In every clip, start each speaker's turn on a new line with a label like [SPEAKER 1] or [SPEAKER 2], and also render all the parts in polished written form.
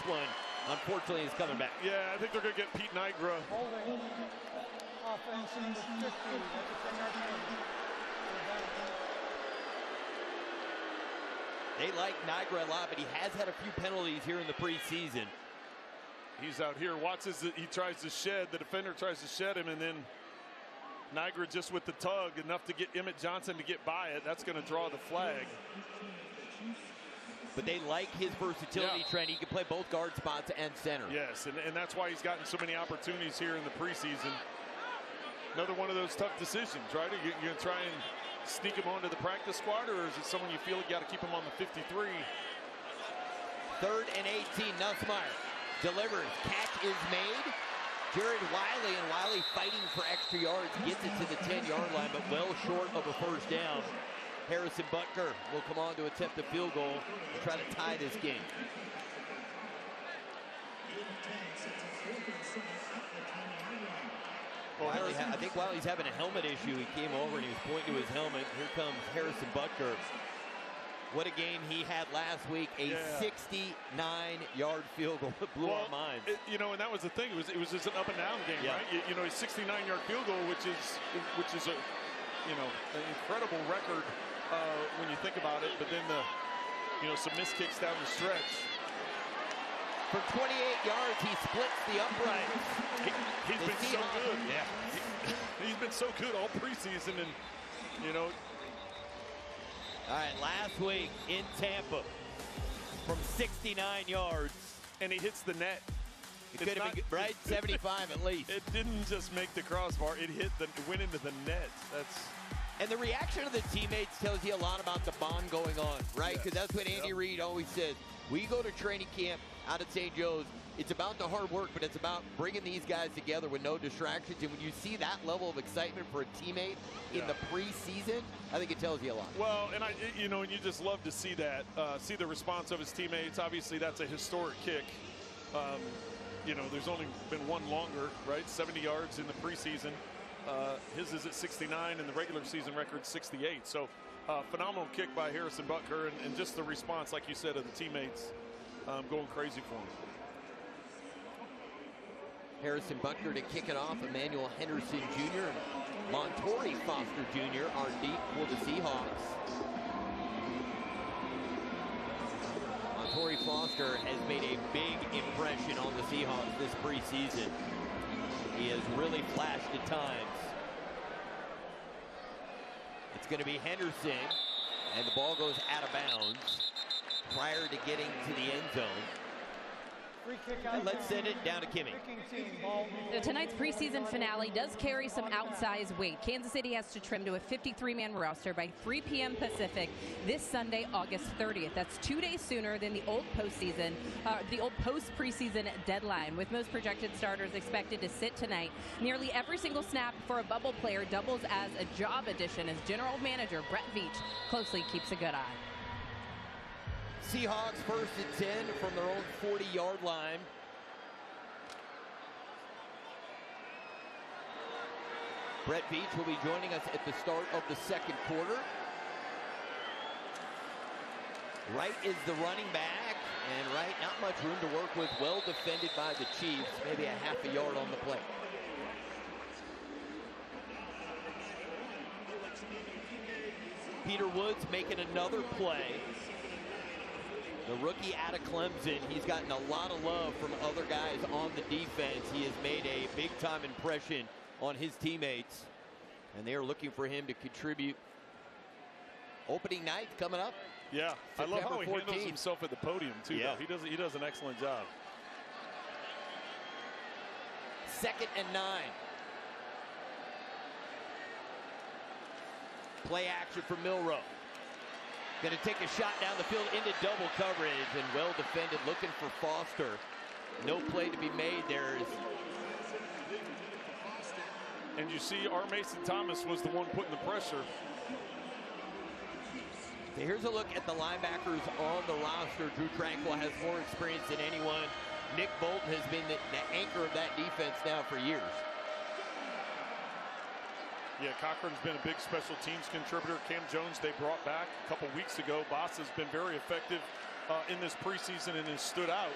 [SPEAKER 1] this one, unfortunately, is coming back.
[SPEAKER 2] Yeah, I think they're going to get Pete Nigra.
[SPEAKER 3] Holding offense in the 50.
[SPEAKER 1] They like Nigra a lot, but he has had a few penalties here in the preseason.
[SPEAKER 2] He's out here. Watts he tries to shed. The defender tries to shed him, and then Nigra just with the tug enough to get Emmett Johnson to get by it. That's going to draw the flag.
[SPEAKER 1] But they like his versatility, Trent. He can play both guard spots and center.
[SPEAKER 2] Yes, and that's why he's gotten so many opportunities here in the preseason. Another one of those tough decisions, right? Are you going to try and sneak him onto the practice squad, or is it someone you feel you got to keep him on the 53?
[SPEAKER 1] 3rd and 18, Nussmeier delivers. Catch is made. Jared Wiley, and Wiley fighting for extra yards, gets it to the 10-yard line, but well short of a first down. Harrison Butker will come on to attempt a field goal and try to tie this game. Wiley, I think Wiley's having a helmet issue. He came over and he was pointing to his helmet. Here comes Harrison Butker. What a game he had last week, a 69-yard field goal that blew our minds.
[SPEAKER 2] And that was the thing. It was just an up and down game, right? A 69-yard field goal, which is a an incredible record when you think about it. But then some missed kicks down the stretch.
[SPEAKER 1] For 28 yards, he splits the uprights.
[SPEAKER 2] He's been so good. Yeah, he's been so good all preseason, and
[SPEAKER 1] All right, last week in Tampa from 69 yards.
[SPEAKER 2] And he hits the net.
[SPEAKER 1] It could have been, right? 75 at least.
[SPEAKER 2] It didn't just make the crossbar. It went into the net.
[SPEAKER 1] And the reaction of the teammates tells you a lot about the bond going on, right? Because that's what Andy Reid always says. We go to training camp out at St. Joe's. It's about the hard work, but it's about bringing these guys together with no distractions. And when you see that level of excitement for a teammate in the preseason, I think it tells you a lot.
[SPEAKER 2] Well, and and you just love to see that, see the response of his teammates. Obviously, that's a historic kick. There's only been one longer, right? 70 yards in the preseason. His is at 69, and the regular season record 68. So, phenomenal kick by Harrison Butker, and just the response, like you said, of the teammates going crazy for him.
[SPEAKER 1] Harrison Butker to kick it off. Emmanuel Henderson Jr. and Montori Foster Jr. are deep for the Seahawks. Montori Foster has made a big impression on the Seahawks this preseason. He has really flashed at times. It's going to be Henderson, and the ball goes out of bounds prior to getting to the end zone.
[SPEAKER 3] Free kick
[SPEAKER 1] and let's send it down to Kimmy.
[SPEAKER 4] Tonight's preseason finale does carry some outsized weight. Kansas City has to trim to a 53-man roster by 3 p.m. Pacific this Sunday, August 30th. That's 2 days sooner than the old post-preseason deadline, with most projected starters expected to sit tonight. Nearly every single snap for a bubble player doubles as a job addition, as general manager Brett Veach closely keeps a good eye.
[SPEAKER 1] Seahawks 1st and 10 from their own 40-yard line. Brett Veach will be joining us at the start of the second quarter. Wright is the running back, and Wright not much room to work with, well defended by the Chiefs, maybe a half a yard on the play. Peter Woods making another play. The rookie out of Clemson, he's gotten a lot of love from other guys on the defense. He has made a big-time impression on his teammates, and they're looking for him to contribute. Opening night coming up.
[SPEAKER 2] Yeah,
[SPEAKER 1] September
[SPEAKER 2] I love how he
[SPEAKER 1] 14th.
[SPEAKER 2] handles himself at the podium, too.
[SPEAKER 1] Yeah.
[SPEAKER 2] Though. He does an excellent job.
[SPEAKER 1] 2nd and 9. Play action for Milroe. Going to take a shot down the field into double coverage, and well defended, looking for Foster. No play to be made there.
[SPEAKER 2] And you see our Mason Thomas was the one putting the pressure.
[SPEAKER 1] So here's a look at the linebackers on the roster. Drew Tranquil has more experience than anyone. Nick Bolton has been the anchor of that defense now for years.
[SPEAKER 2] Yeah, Cochran's been a big special teams contributor. Cam Jones they brought back a couple weeks ago. Boss has been very effective in this preseason and has stood out.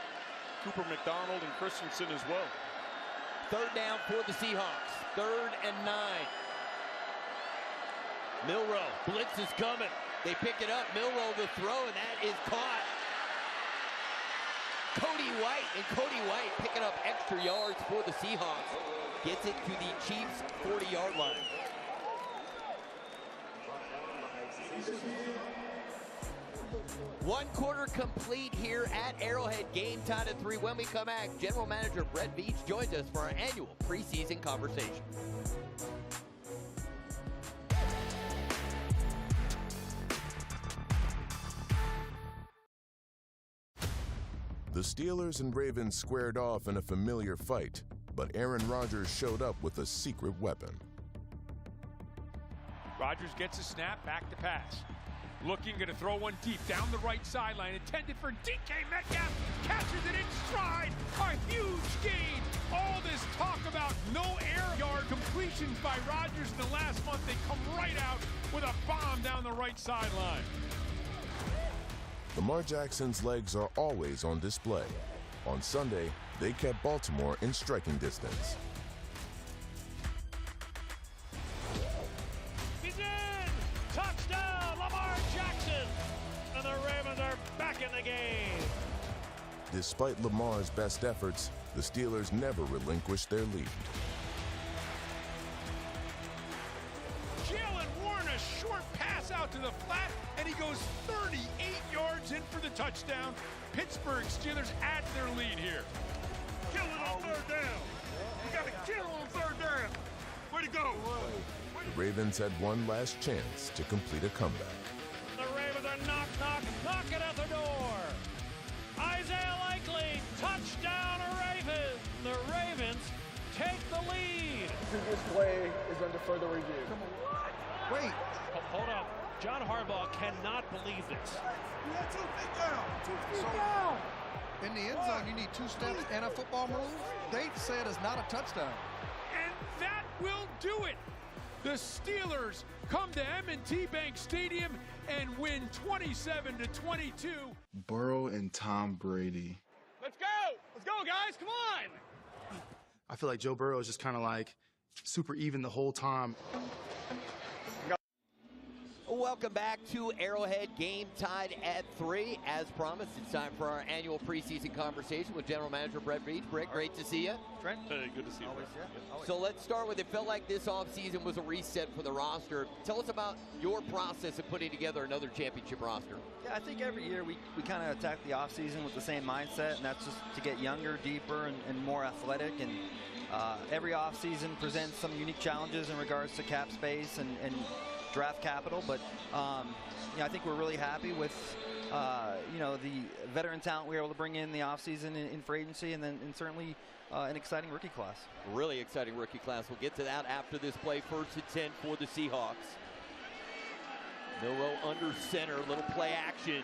[SPEAKER 2] Cooper McDonald and Christensen as well.
[SPEAKER 1] Third down for the Seahawks. 3rd and 9. Milroe, blitz is coming. They pick it up. Milroe the throw, and that is caught. Cody White picking up extra yards for the Seahawks. Gets it to the Chiefs' 40-yard line. One quarter complete here at Arrowhead. Game tied at 3. When we come back, General Manager Brett Veach joins us for our annual preseason conversation.
[SPEAKER 5] The Steelers and Ravens squared off in a familiar fight, but Aaron Rodgers showed up with a secret weapon.
[SPEAKER 6] Rodgers gets a snap, back to pass. Looking, going to throw one deep down the right sideline, intended for DK Metcalf, catches it in stride, a huge gain. All this talk about no air yard completions by Rodgers in the last month, they come right out with a bomb down the right sideline.
[SPEAKER 5] Lamar Jackson's legs are always on display. On Sunday, they kept Baltimore in striking distance.
[SPEAKER 7] He's in! Touchdown, Lamar Jackson! And the Ravens are back in the game.
[SPEAKER 5] Despite Lamar's best efforts, the Steelers never relinquished their lead.
[SPEAKER 6] Jalen Warren, a short pass out to the flat, and he goes 38 yards in for the touchdown. Pittsburgh Steelers add their lead here.
[SPEAKER 7] Kill it on 3rd down. You got to kill on 3rd down. Way to go.
[SPEAKER 5] The Ravens had one last chance to complete a comeback.
[SPEAKER 7] The Ravens are knocking at the door. Isaiah Likely, touchdown Ravens. The Ravens take the lead.
[SPEAKER 8] Previous play is under further review.
[SPEAKER 3] Wait.
[SPEAKER 7] Hold up. John Harbaugh cannot believe this.
[SPEAKER 3] You had 2 feet down. 2 feet down. In the end zone, you need 2 steps and a football move. They said it's not a touchdown.
[SPEAKER 6] And that will do it. The Steelers come to M&T Bank Stadium and win 27-22.
[SPEAKER 9] Burrow and Tom Brady.
[SPEAKER 7] Let's go. Let's go, guys. Come on.
[SPEAKER 9] I feel like Joe Burrow is just kind of like super even the whole time.
[SPEAKER 1] Welcome back to Arrowhead. Game tied at 3. As promised, it's time for our annual preseason conversation with General Manager Brett Veach. Brett, great to see you.
[SPEAKER 2] Trent? Hey, good to see you.
[SPEAKER 1] Always, yeah. So let's start with, it felt like this offseason was a reset for the roster. Tell us about your process of putting together another championship roster.
[SPEAKER 10] Yeah, I think every year we kind of attack the offseason with the same mindset, and that's just to get younger, deeper, and more athletic. And every offseason presents some unique challenges in regards to cap space and draft capital, but I think we're really happy with the veteran talent we were able to bring in the offseason in free agency, and certainly an exciting rookie class.
[SPEAKER 1] Really exciting rookie class. We'll get to that after this play. 1st and 10 for the Seahawks. Milroe under center, little play action.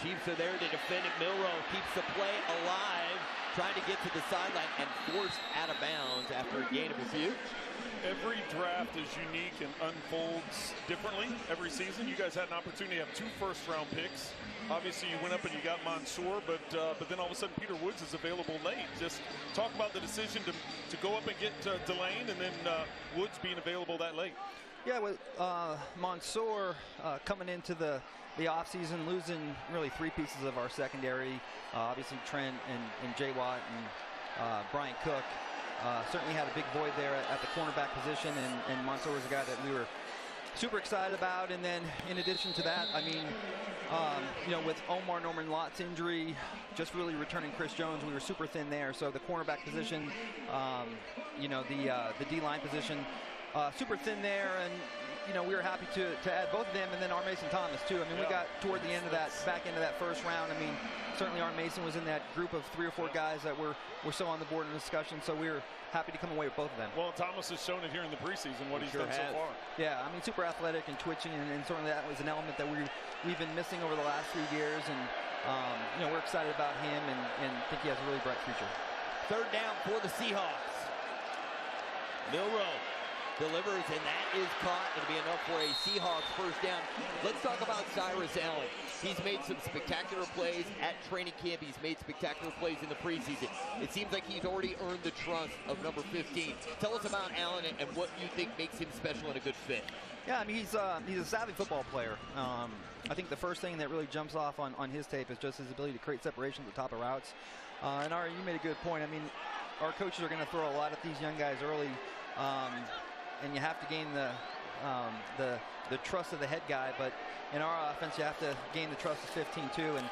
[SPEAKER 1] Chiefs are there to defend it. Milroe keeps the play alive, trying to get to the sideline and forced out of bounds after a gain of a few.
[SPEAKER 2] Every draft is unique and unfolds differently every season. You guys had an opportunity to have 2 first-round picks. Obviously, you went up and you got Mansour, but then all of a sudden Peter Woods is available late. Just talk about the decision to go up and get Delane, and then Woods being available that late.
[SPEAKER 10] Yeah, with Mansour coming into the offseason, losing really 3 pieces of our secondary, obviously Trent and Jay Watt and Brian Cook. Certainly had a big void there at the cornerback position, and Mansour was a guy that we were super excited about. And then in addition to that, I mean, with Omar Norman Lott's injury, just really returning Chris Jones, we were super thin there. So the cornerback position, the D-line position, super thin there, and we were happy to add both of them, and then R. Mason Thomas too. I mean, we got toward the end of that, back end of that first round. I mean, certainly R. Mason was in that group of 3 or 4 guys that were so on the board in the discussion. So we were happy to come away with both of them.
[SPEAKER 2] Well, Thomas has shown it here in the preseason, what he's done so far.
[SPEAKER 10] Yeah, I mean, super athletic and twitching, and certainly that was an element that we've been missing over the last few years. And we're excited about him and think he has a really bright future.
[SPEAKER 1] 3rd down for the Seahawks. Milroe delivers, and that is caught. It'll be enough for a Seahawks first down. Let's talk about Cyrus Allen. He's made some spectacular plays at training camp. He's made spectacular plays in the preseason. It seems like he's already earned the trust of number 15. Tell us about Allen and what you think makes him special and a good fit.
[SPEAKER 10] Yeah, I mean, he's a savvy football player. I think the first thing that really jumps off on his tape is just his ability to create separation at the top of routes. And Ari, you made a good point. I mean, our coaches are going to throw a lot at these young guys early, and you have to gain the trust of the head guy. But in our offense, you have to gain the trust of 15 too. And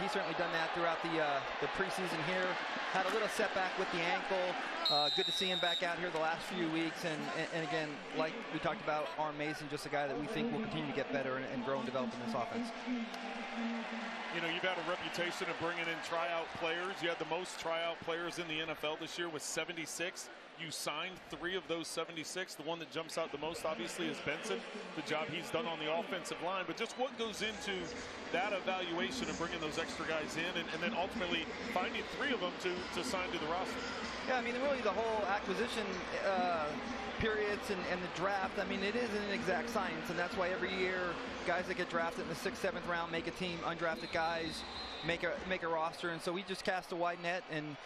[SPEAKER 10] he's certainly done that throughout the preseason here. Had a little setback with the ankle. Good to see him back out here the last few weeks. And again, like we talked about, Arm Mason, just a guy that we think will continue to get better and grow and develop in this offense.
[SPEAKER 2] You know, you've had a reputation of bringing in tryout players. You had the most tryout players in the NFL this year with 76. You signed 3 of those 76. The one that jumps out the most, obviously, is Benson. The job he's done on the offensive line. But just what goes into that evaluation of bringing those extra guys in and then ultimately finding 3 of them to sign to the roster?
[SPEAKER 10] Yeah, I mean, really the whole acquisition periods and the draft, I mean, it isn't an exact science, and that's why every year guys that get drafted in the 6th, 7th round make a team. Undrafted guys make a roster, and so we just cast a wide net. And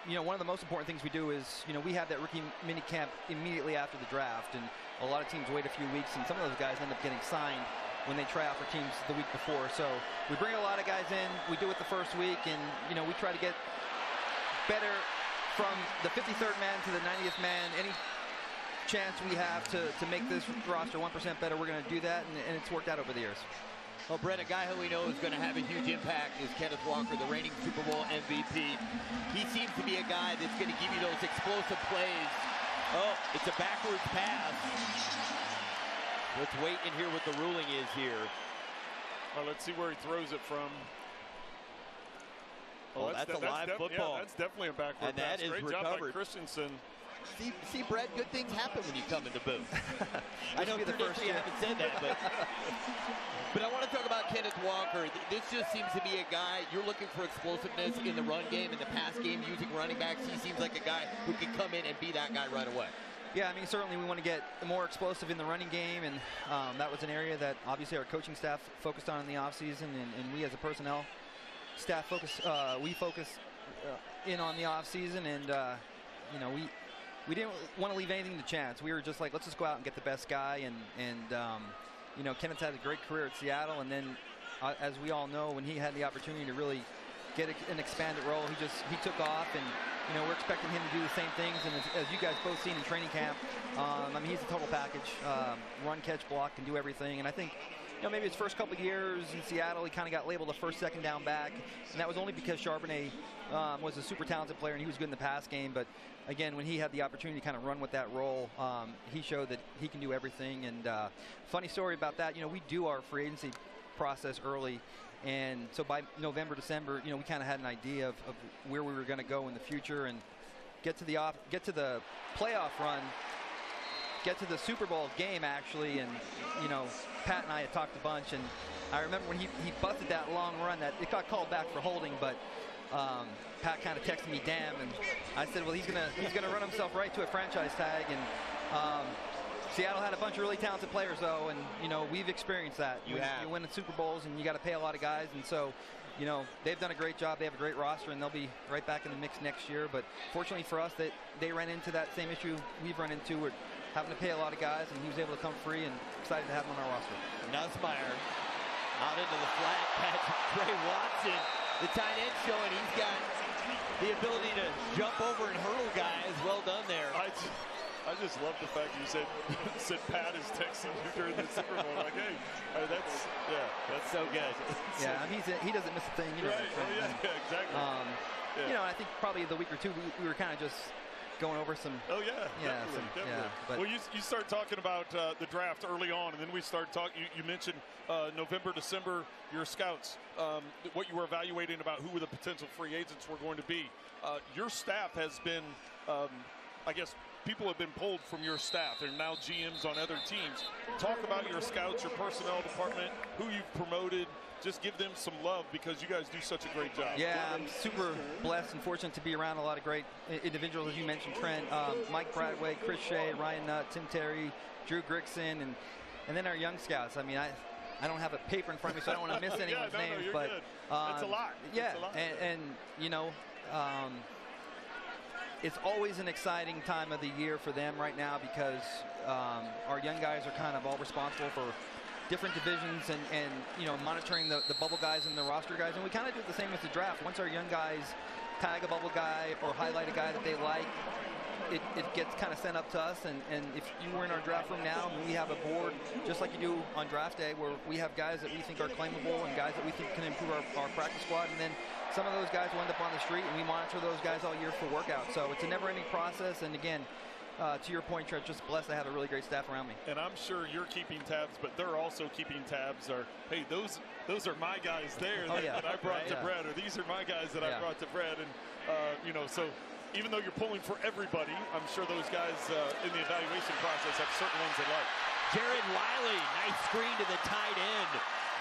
[SPEAKER 10] you know, one of the most important things we do is, you know, we have that rookie mini camp immediately after the draft, and a lot of teams wait a few weeks, and some of those guys end up getting signed when they try out for teams the week before. So we bring a lot of guys in. We do it the first week, and you know, we try to get better from the 53rd man to the 90th man. Any chance we have to make this roster 1% better, we're going to do that, and it's worked out over the years.
[SPEAKER 1] Well, Brett, a guy who we know is going to have a huge impact is Kenneth Walker, the reigning Super Bowl MVP. He seems to be a guy that's going to give you those explosive plays. Oh, it's a backwards pass. Let's wait and hear what the ruling is here.
[SPEAKER 2] Well, let's see where he throws it from.
[SPEAKER 1] Oh, that's a live football.
[SPEAKER 2] Yeah, that's definitely a backward
[SPEAKER 1] and that
[SPEAKER 2] pass.
[SPEAKER 1] is
[SPEAKER 2] Great
[SPEAKER 1] recovered.
[SPEAKER 2] job by Christensen.
[SPEAKER 1] See, Brett, good things happen when you come in the booth. I know traditionally you haven't said that, but I want to talk about Kenneth Walker. This just seems to be a guy, you're looking for explosiveness in the run game, in the pass game, using running backs. He seems like a guy who can come in and be that guy right away.
[SPEAKER 10] Yeah, I mean, certainly we want to get more explosive in the running game, and that was an area that obviously our coaching staff focused on in the offseason, and we as a personnel staff focus in on the offseason, and you know, we didn't want to leave anything to chance. We were just like, let's just go out and get the best guy, and you know, Kenneth's had a great career at Seattle, and then as we all know, when he had the opportunity to really get an expanded role, he took off, and you know, we're expecting him to do the same things. And as you guys both seen in training camp, I mean, he's a total package. Run, catch, block, can do everything. And I think, you know, maybe his first couple of years in Seattle, he kind of got labeled a first, second down back, and that was only because Charbonnet was a super talented player and he was good in the pass game. But again, when he had the opportunity to kind of run with that role, he showed that he can do everything. And funny story about that, you know, we do our free agency process early. And so by November, December, you know, we kind of had an idea of where we were going to go in the future and get to the playoff run, get to the Super Bowl game, actually. And, you know, Pat and I had talked a bunch. And I remember when he busted that long run, that it got called back for holding, but Pat kind of texted me, damn. And I said, well, he's gonna run himself right to a franchise tag. And Seattle had a bunch of really talented players, though, and, you know, we've experienced that. You win the Super Bowls, and you got to pay a lot of guys, and so, you know, they've done a great job. They have a great roster, and they'll be right back in the mix next year. But fortunately for us, they ran into that same issue we've run into. We're having to pay a lot of guys, and he was able to come free, and excited to have him on our roster.
[SPEAKER 1] Nussmeier out into the flat, catch Trey Watson, the tight end, showing he's got the ability to jump over and hurdle guys. Well done there.
[SPEAKER 2] I just love the fact you said Pat is texting you during the Super Bowl. Like, hey, that's
[SPEAKER 1] so good.
[SPEAKER 10] Yeah, he doesn't miss a thing. You know,
[SPEAKER 2] right. Oh, yeah, exactly.
[SPEAKER 10] You know, I think probably the week or two we were kind of just going over some.
[SPEAKER 2] Oh yeah, definitely.
[SPEAKER 10] Yeah, but
[SPEAKER 2] well, you start talking about the draft early on, and then we start talking. You mentioned November, December, your scouts, what you were evaluating about who the potential free agents were going to be. Your staff has been, I guess, people have been pulled from your staff. They're now GMs on other teams. Talk about your scouts, your personnel department, who you've promoted, just give them some love because you guys do such a great job.
[SPEAKER 10] Yeah, I'm super blessed and fortunate to be around a lot of great individuals, as you mentioned, Trent, Mike Bradway, Chris Shea, Ryan Nutt, Tim Terry, Drew Grigson, and then our young scouts. I mean, I don't have a paper in front of me, so I don't want to miss anyone's names.
[SPEAKER 2] You're
[SPEAKER 10] but
[SPEAKER 2] good. It's a lot.
[SPEAKER 10] Yeah,
[SPEAKER 2] it's a lot.
[SPEAKER 10] And you know, it's always an exciting time of the year for them right now because our young guys are kind of all responsible for different divisions and you know, monitoring the bubble guys and the roster guys. And we kind of do the same as the draft. Once our young guys tag a bubble guy or highlight a guy that they like, it gets kind of sent up to us. And if you were in our draft room now, we have a board just like you do on draft day where we have guys that we think are claimable and guys that we think can improve our practice squad. And then some of those guys will end up on the street, and we monitor those guys all year for workouts. So it's a never-ending process. And again, to your point, Trent, just blessed to have a really great staff around me.
[SPEAKER 2] And I'm sure you're keeping tabs, but they're also keeping tabs. Hey, those are my guys there that I brought to Brett, or these are my guys that I brought to Brett. And, you know, so even though you're pulling for everybody, I'm sure those guys in the evaluation process have certain ones they like.
[SPEAKER 1] Jared Wiley, nice screen to the tight end.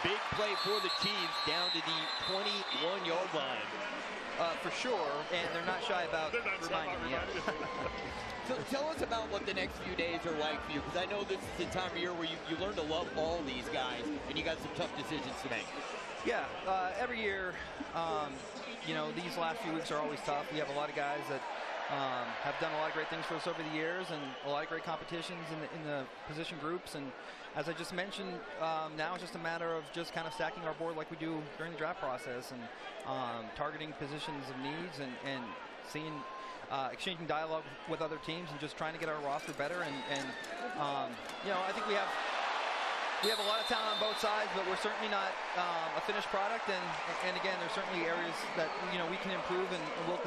[SPEAKER 1] Big play for the Chiefs down to the 21-yard line.
[SPEAKER 10] For sure, and they're not shy about reminding me.
[SPEAKER 1] So tell us about what the next few days are like for you, because I know this is the time of year where you learn to love all these guys, and you got some tough decisions to make.
[SPEAKER 10] Yeah, every year, you know, these last few weeks are always tough. We have a lot of guys that have done a lot of great things for us over the years, and a lot of great competitions in the position groups. And as I just mentioned, now it's just a matter of just kind of stacking our board like we do during the draft process, and targeting positions of needs and seeing. Exchanging dialogue with other teams and just trying to get our roster better. And you know, I think we have a lot of talent on both sides, but we're certainly not a finished product. And again, there's certainly areas that, you know, we can improve, and we'll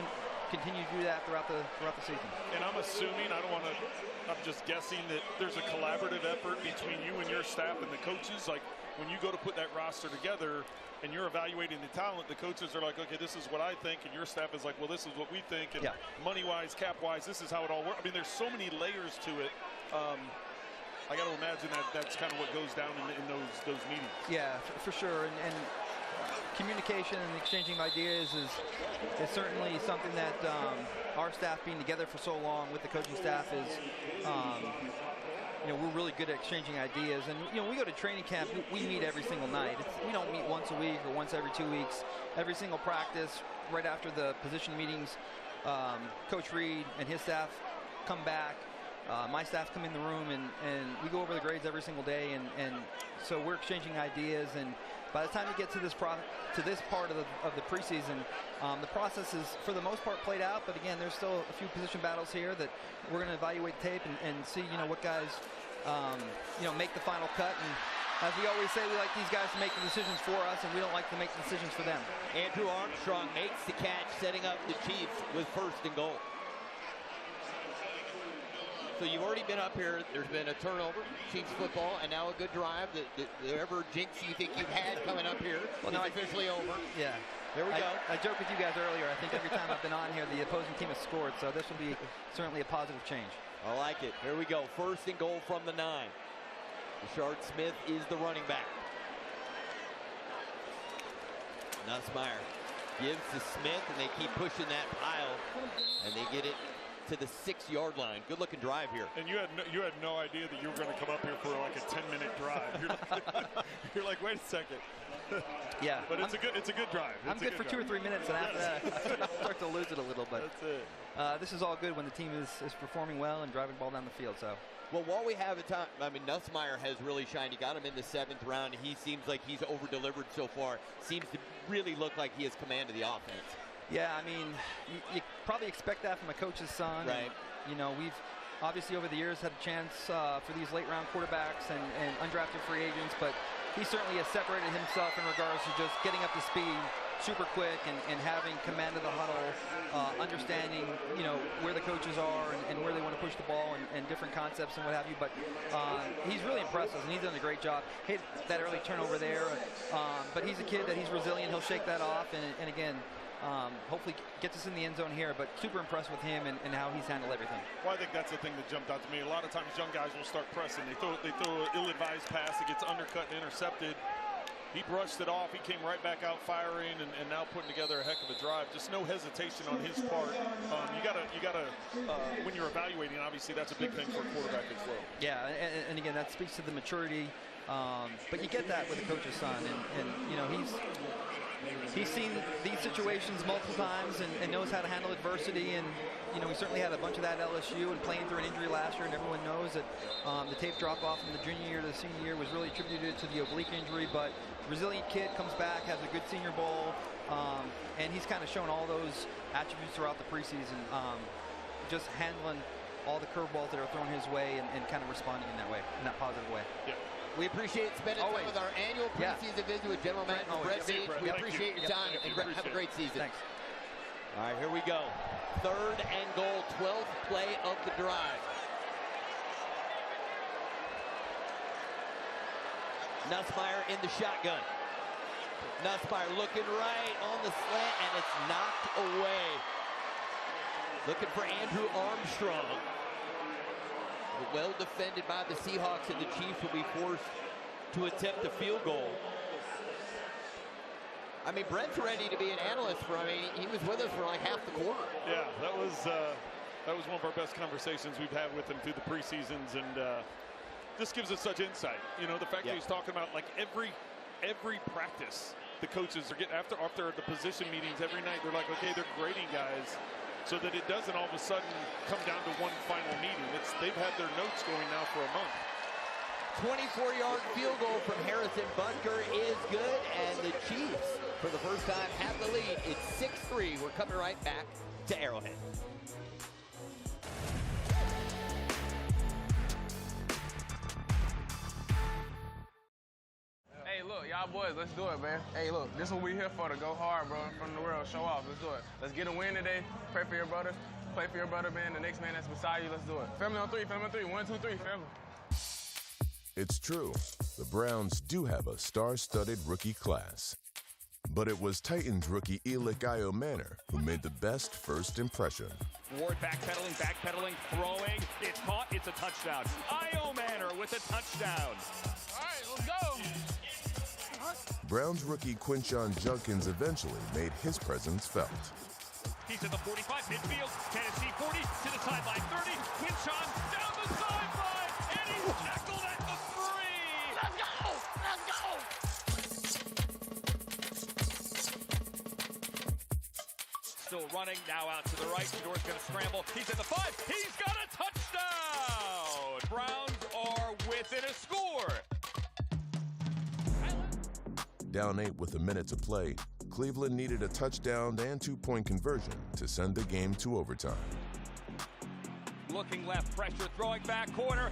[SPEAKER 10] continue to do that throughout the season. And
[SPEAKER 2] I'm assuming, I'm just guessing that there's a collaborative effort between you and your staff and the coaches. Like when you go to put that roster together and you're evaluating the talent, the coaches are like, okay, this is what I think, and your staff is like, well, this is what we think, and money-wise, cap-wise, this is how it all works. I mean, there's so many layers to it. I got to imagine that's kind of what goes down in those meetings.
[SPEAKER 10] Yeah, for sure. And communication and exchanging of ideas is certainly something that our staff being together for so long with the coaching staff is, you know, we're really good at exchanging ideas. And, you know, we go to training camp, we meet every single night. We don't meet once a week or once every 2 weeks. Every single practice, right after the position meetings, Coach Reed and his staff come back. My staff come in the room, and we go over the grades every single day. And so we're exchanging ideas. And by the time you get to this part of the preseason, the process is for the most part played out. But again, there's still a few position battles here that we're going to evaluate tape and see, you know, what guys, you know, make the final cut. And as we always say, we like these guys to make the decisions for us, and we don't like to make the decisions for them.
[SPEAKER 1] Andrew Armstrong makes the catch, setting up the Chiefs with 1st and goal. So you've already been up here. There's been a turnover, Chiefs football, and now a good drive. Whatever jinx you think you've had coming up here is officially over.
[SPEAKER 10] Yeah.
[SPEAKER 1] There we go.
[SPEAKER 10] I joked with you guys earlier. I think every time I've been on here, the opposing team has scored, so this will be certainly a positive change.
[SPEAKER 1] I like it. Here we go. 1st and goal from the 9. Rashard Smith is the running back. Nussmeier gives to Smith, and they keep pushing that pile, and they get it to the 6-yard line. Good looking drive here.
[SPEAKER 2] And you had no idea that you were going to come up here for like a 10-minute drive. You're like, wait a second.
[SPEAKER 10] Yeah.
[SPEAKER 2] But it's a good drive.
[SPEAKER 10] I'm good for 2 or 3 minutes, and after that, I start to lose it a little bit.
[SPEAKER 2] That's it.
[SPEAKER 10] This is all good when the team is performing well and driving the ball down the field. So.
[SPEAKER 1] Well, while we have a time, I mean, Nussmeier has really shined. You got him in the 7th round. He seems like he's over-delivered so far. Seems to really look like he has command of the offense.
[SPEAKER 10] Yeah, I mean, you probably expect that from a coach's son.
[SPEAKER 1] Right.
[SPEAKER 10] And, you know, we've obviously over the years had a chance for these late-round quarterbacks and undrafted free agents, but he certainly has separated himself in regards to just getting up to speed super quick and having command of the huddle, understanding, you know, where the coaches are and where they want to push the ball and different concepts and what have you. But he's really impressive, and he's done a great job. Hit that early turnover there, but he's a kid that he's resilient. He'll shake that off, and again, hopefully gets us in the end zone here, but super impressed with him and how he's handled everything.
[SPEAKER 2] Well, I think that's the thing that jumped out to me. A lot of times young guys will start pressing. They throw an ill-advised pass. It gets undercut and intercepted. He brushed it off. He came right back out firing, and now putting together a heck of a drive. Just no hesitation on his part. You gotta when you're evaluating, obviously that's a big thing for a quarterback as well.
[SPEAKER 10] Yeah, and again, that speaks to the maturity. But you get that with a coach's son, and you know, he's seen these situations multiple times and knows how to handle adversity. And you know, we certainly had a bunch of that at LSU and playing through an injury last year, and everyone knows that the tape drop off from the junior year to the senior year was really attributed to the oblique injury. But resilient kid, comes back, has a good Senior Bowl, and he's kind of shown all those attributes throughout the preseason, just handling all the curveballs that are thrown his way and kind of responding in that positive way.
[SPEAKER 2] Yeah.
[SPEAKER 1] We appreciate spending time with our annual preseason visit with General Manager Brett Veach. We appreciate your time, and have a great season.
[SPEAKER 10] Thanks.
[SPEAKER 1] All right, here we go. 3rd and goal, 12th play of the drive. Nussmeier in the shotgun. Nussmeier looking right on the slant, and it's knocked away. Looking for Andrew Armstrong. Well defended by the Seahawks, and the Chiefs will be forced to attempt a field goal. I mean, Brett's ready to be an analyst for, I mean, he was with us for like half the quarter.
[SPEAKER 2] Yeah, that was one of our best conversations we've had with him through the preseasons, and this gives us such insight. You know, the fact that he's talking about like every practice, the coaches are getting after the position meetings every night. They're like, okay, they're grading guys, so that it doesn't all of a sudden come down to one final meeting. They've had their notes going now for a month.
[SPEAKER 1] 24-yard field goal from Harrison Butker is good, and the Chiefs, for the first time, have the lead. It's 6-3. We're coming right back to Arrowhead.
[SPEAKER 11] Hey, look, y'all boys, let's do it, man. Hey, look, this is what we here for, to go hard, bro, in front of the world, show off. Let's do it. Let's get a win today. Pray for your brother. Play for your brother, man. The next man that's beside you, let's do it. Family on 3, family on 3. 1, 2, 3, family.
[SPEAKER 5] It's true. The Browns do have a star-studded rookie class. But it was Titans rookie Io Manor who made the best first impression.
[SPEAKER 12] Ward backpedaling, throwing. It's caught. It's a touchdown. Io Manor with a touchdown.
[SPEAKER 11] All right, let's go.
[SPEAKER 5] Browns rookie Quinshon Judkins eventually made his presence felt.
[SPEAKER 12] He's at the 45, midfield, Tennessee 40, to the sideline 30, Quinshon down the sideline, and he's tackled at the 3! Let's go! Still running, now out to the right, Shador's going to scramble, he's at the 5, he's got a touchdown! Browns are within a score!
[SPEAKER 5] Down 8 with a minute to play, Cleveland needed a touchdown and 2-point conversion to send the game to overtime.
[SPEAKER 12] Looking left, pressure, throwing back, corner.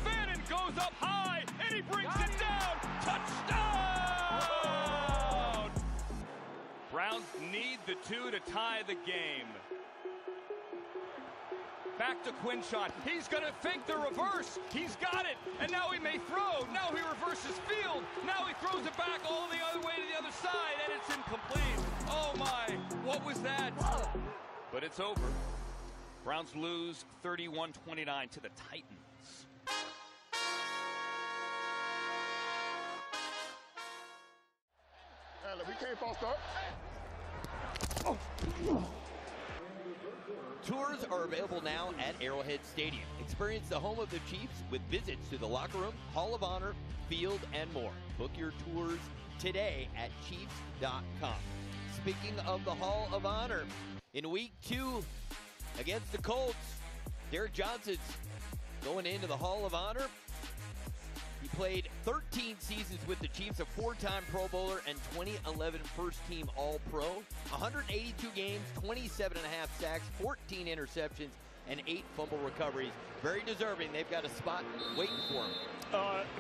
[SPEAKER 12] Fannin goes up high, and he brings it down. Touchdown! Browns need the 2 to tie the game. Back to Quinshon. He's going to fake the reverse. He's got it. And now he may throw. Now he reverses field. Now he throws it back all the other way to the other side, and it's incomplete. Oh, my. What was that? But it's over. Browns lose 31-29 to the Titans.
[SPEAKER 11] Hey, look, we can't false start.
[SPEAKER 1] Tours are available now at Arrowhead Stadium. Experience the home of the Chiefs with visits to the locker room, Hall of Honor, field, and more. Book your tours today at Chiefs.com. Speaking of the Hall of Honor, in week 2 against the Colts, Derek Johnson's going into the Hall of Honor. He played 13 seasons with the Chiefs, a 4-time Pro Bowler and 2011 first-team All-Pro. 182 games, 27.5 sacks, 14 interceptions, and 8 fumble recoveries. Very deserving. They've got a spot waiting for him.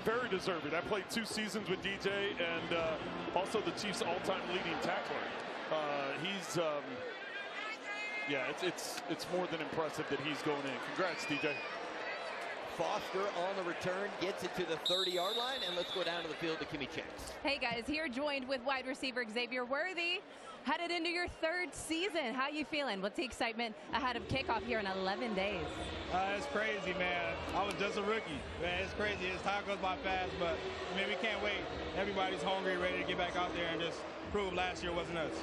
[SPEAKER 2] Very deserving. I played 2 seasons with DJ, and also the Chiefs' all-time leading tackler. It's more than impressive that he's going in. Congrats, DJ.
[SPEAKER 1] Foster on the return, gets it to the 30-yard line, and let's go down to the field to Kimmy Checks.
[SPEAKER 4] Hey guys, here joined with wide receiver Xavier Worthy. Headed into your 3rd season. How you feeling? What's the excitement ahead of kickoff here in 11 days?
[SPEAKER 9] It's crazy, man. I was just a rookie. Man, it's crazy. Time goes by fast, but I mean, we can't wait. Everybody's hungry, ready to get back out there and just prove last year wasn't us.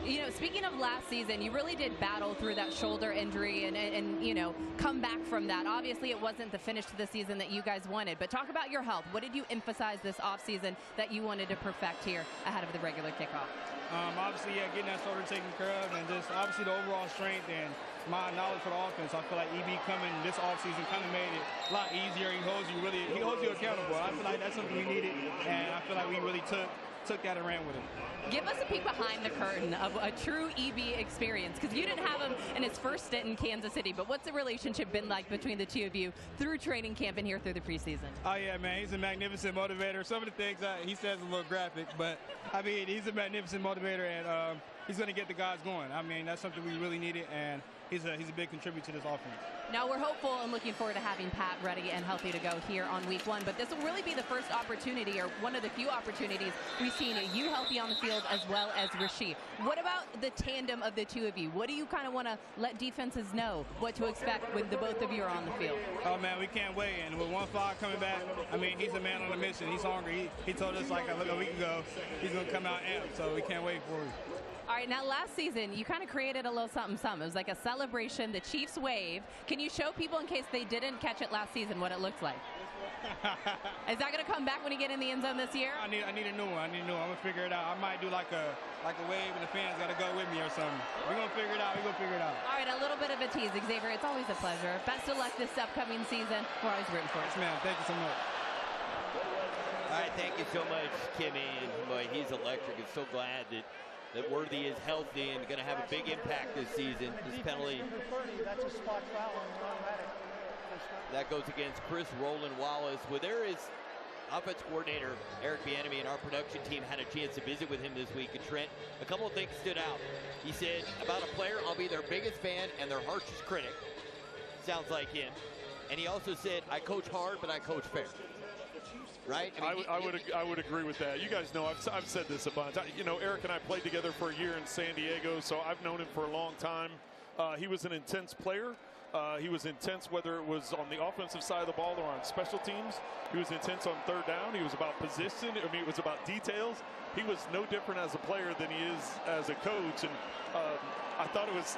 [SPEAKER 4] You know, speaking of last season, you really did battle through that shoulder injury and you know, come back from that. Obviously, it wasn't the finish to the season that you guys wanted, but talk about your health. What did you emphasize this offseason that you wanted to perfect here ahead of the regular kickoff?
[SPEAKER 9] Obviously, yeah, getting that shoulder taken care of, and just obviously the overall strength and my knowledge for the offense. I feel like EB coming this offseason kind of made it a lot easier. He holds you accountable. I feel like that's something we needed, and I feel like we really took that and ran with it.
[SPEAKER 4] Give us a peek behind the curtain of a true EB experience, because you didn't have him in his first stint in Kansas City, but what's the relationship been like between the two of you through training camp and here through the preseason?
[SPEAKER 9] Oh, yeah, man, he's a magnificent motivator. Some of the things he says are a little graphic, but, I mean, he's a magnificent motivator, and he's going to get the guys going. I mean, that's something we really needed, and he's a big contributor to this offense.
[SPEAKER 4] Now, we're hopeful and looking forward to having Pat ready and healthy to go here on week 1, but this will really be the first opportunity, or one of the few opportunities we've seen you healthy on the field as well as Rasheed. What about the tandem of the two of you? What do you kind of want to let defenses know what to expect when the both of you are on the field?
[SPEAKER 9] Oh, man, we can't wait. And with 1-5 coming back, I mean, he's a man on a mission. He's hungry. He told us like a week ago he's going to come out amped, so we can't wait for him.
[SPEAKER 4] All right, now last season, you kind of created a little something-something. It was like a celebration, the Chiefs wave. Can you show people, in case they didn't catch it last season, what it looks like? Is that going to come back when you get in the end zone this year?
[SPEAKER 9] I need a new one. I'm going to figure it out. I might do like a wave and the fans got to go with me or something. We're going to figure it out. All
[SPEAKER 4] right, a little bit of a tease, Xavier. It's always a pleasure. Best of luck this upcoming season. We're always rooting for you.
[SPEAKER 9] Yes, ma'am. Thank you so much.
[SPEAKER 1] All right, thank you so much, Kimmy. And boy, he's electric. I'm so glad that Worthy is healthy and going to have a big impact this season. This penalty,
[SPEAKER 8] That's a spot foul and automatic.
[SPEAKER 1] that goes against Chris Roland Wallace. Well, there is offense coordinator Eric Bieniemy and our production team had a chance to visit with him this week. And Trent, a couple of things stood out. He said, about a player, I'll be their biggest fan and their harshest critic. Sounds like him. And he also said, I coach hard, but I coach fair. Right?
[SPEAKER 2] I would agree with that. You guys know I've said this a bunch. You know, Eric and I played together for a year in San Diego, so I've known him for a long time. He was an intense player. He was intense whether it was on the offensive side of the ball or on special teams. He was intense on third down. He was about position. I mean, it was about details. He was no different as a player than he is as a coach. And I thought it was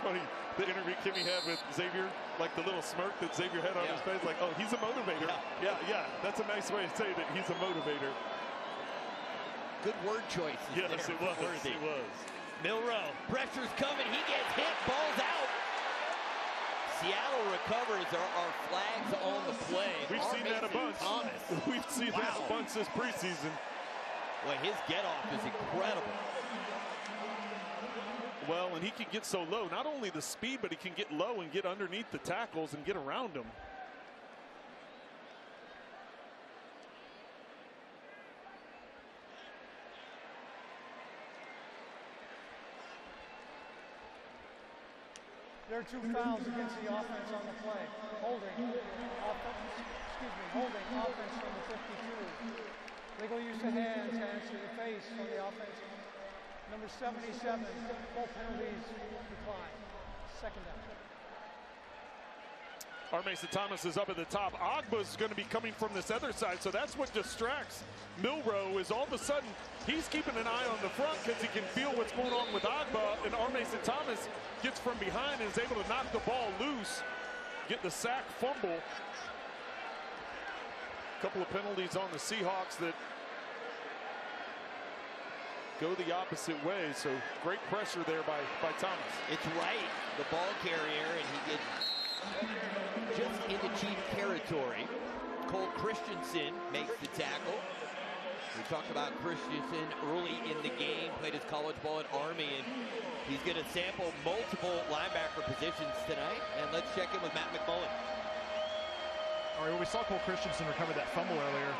[SPEAKER 2] funny, the interview Kimmy had with Xavier, like the little smirk that Xavier had on his face, like, oh, he's a motivator. Yeah, that's a nice way to say that he's a motivator.
[SPEAKER 1] Good word choice.
[SPEAKER 2] Yes, it was. It was.
[SPEAKER 1] Milroe, pressure's coming. He gets hit. Ball's out. Seattle recovers. There are flags on the play.
[SPEAKER 2] We've seen that a bunch. We've seen that a bunch this preseason.
[SPEAKER 1] Well, his get-off is incredible.
[SPEAKER 2] Well, and he can get so low. Not only the speed, but he can get low and get underneath the tackles and get around them.
[SPEAKER 8] There are 2 fouls against the offense on the play. Holding offense from the 52. Legal use of hands to the face from the offense. Number 77, both penalties decline. Second down.
[SPEAKER 2] Mason Thomas is up at the top. Agba's going to be coming from this other side, so that's what distracts Milroe. Is all of a sudden he's keeping an eye on the front because he can feel what's going on with Agba, and Mason Thomas gets from behind and is able to knock the ball loose, get the sack, fumble. A couple of penalties on the Seahawks that go the opposite way, so great pressure there by Thomas.
[SPEAKER 1] It's right, the ball carrier, and he gets just into Chief territory. Cole Christensen makes the tackle. We talked about Christensen early in the game, played his college ball at Army, and he's going to sample multiple linebacker positions tonight. And let's check in with Matt McMullen.
[SPEAKER 13] We saw Cole Christensen recover that fumble earlier.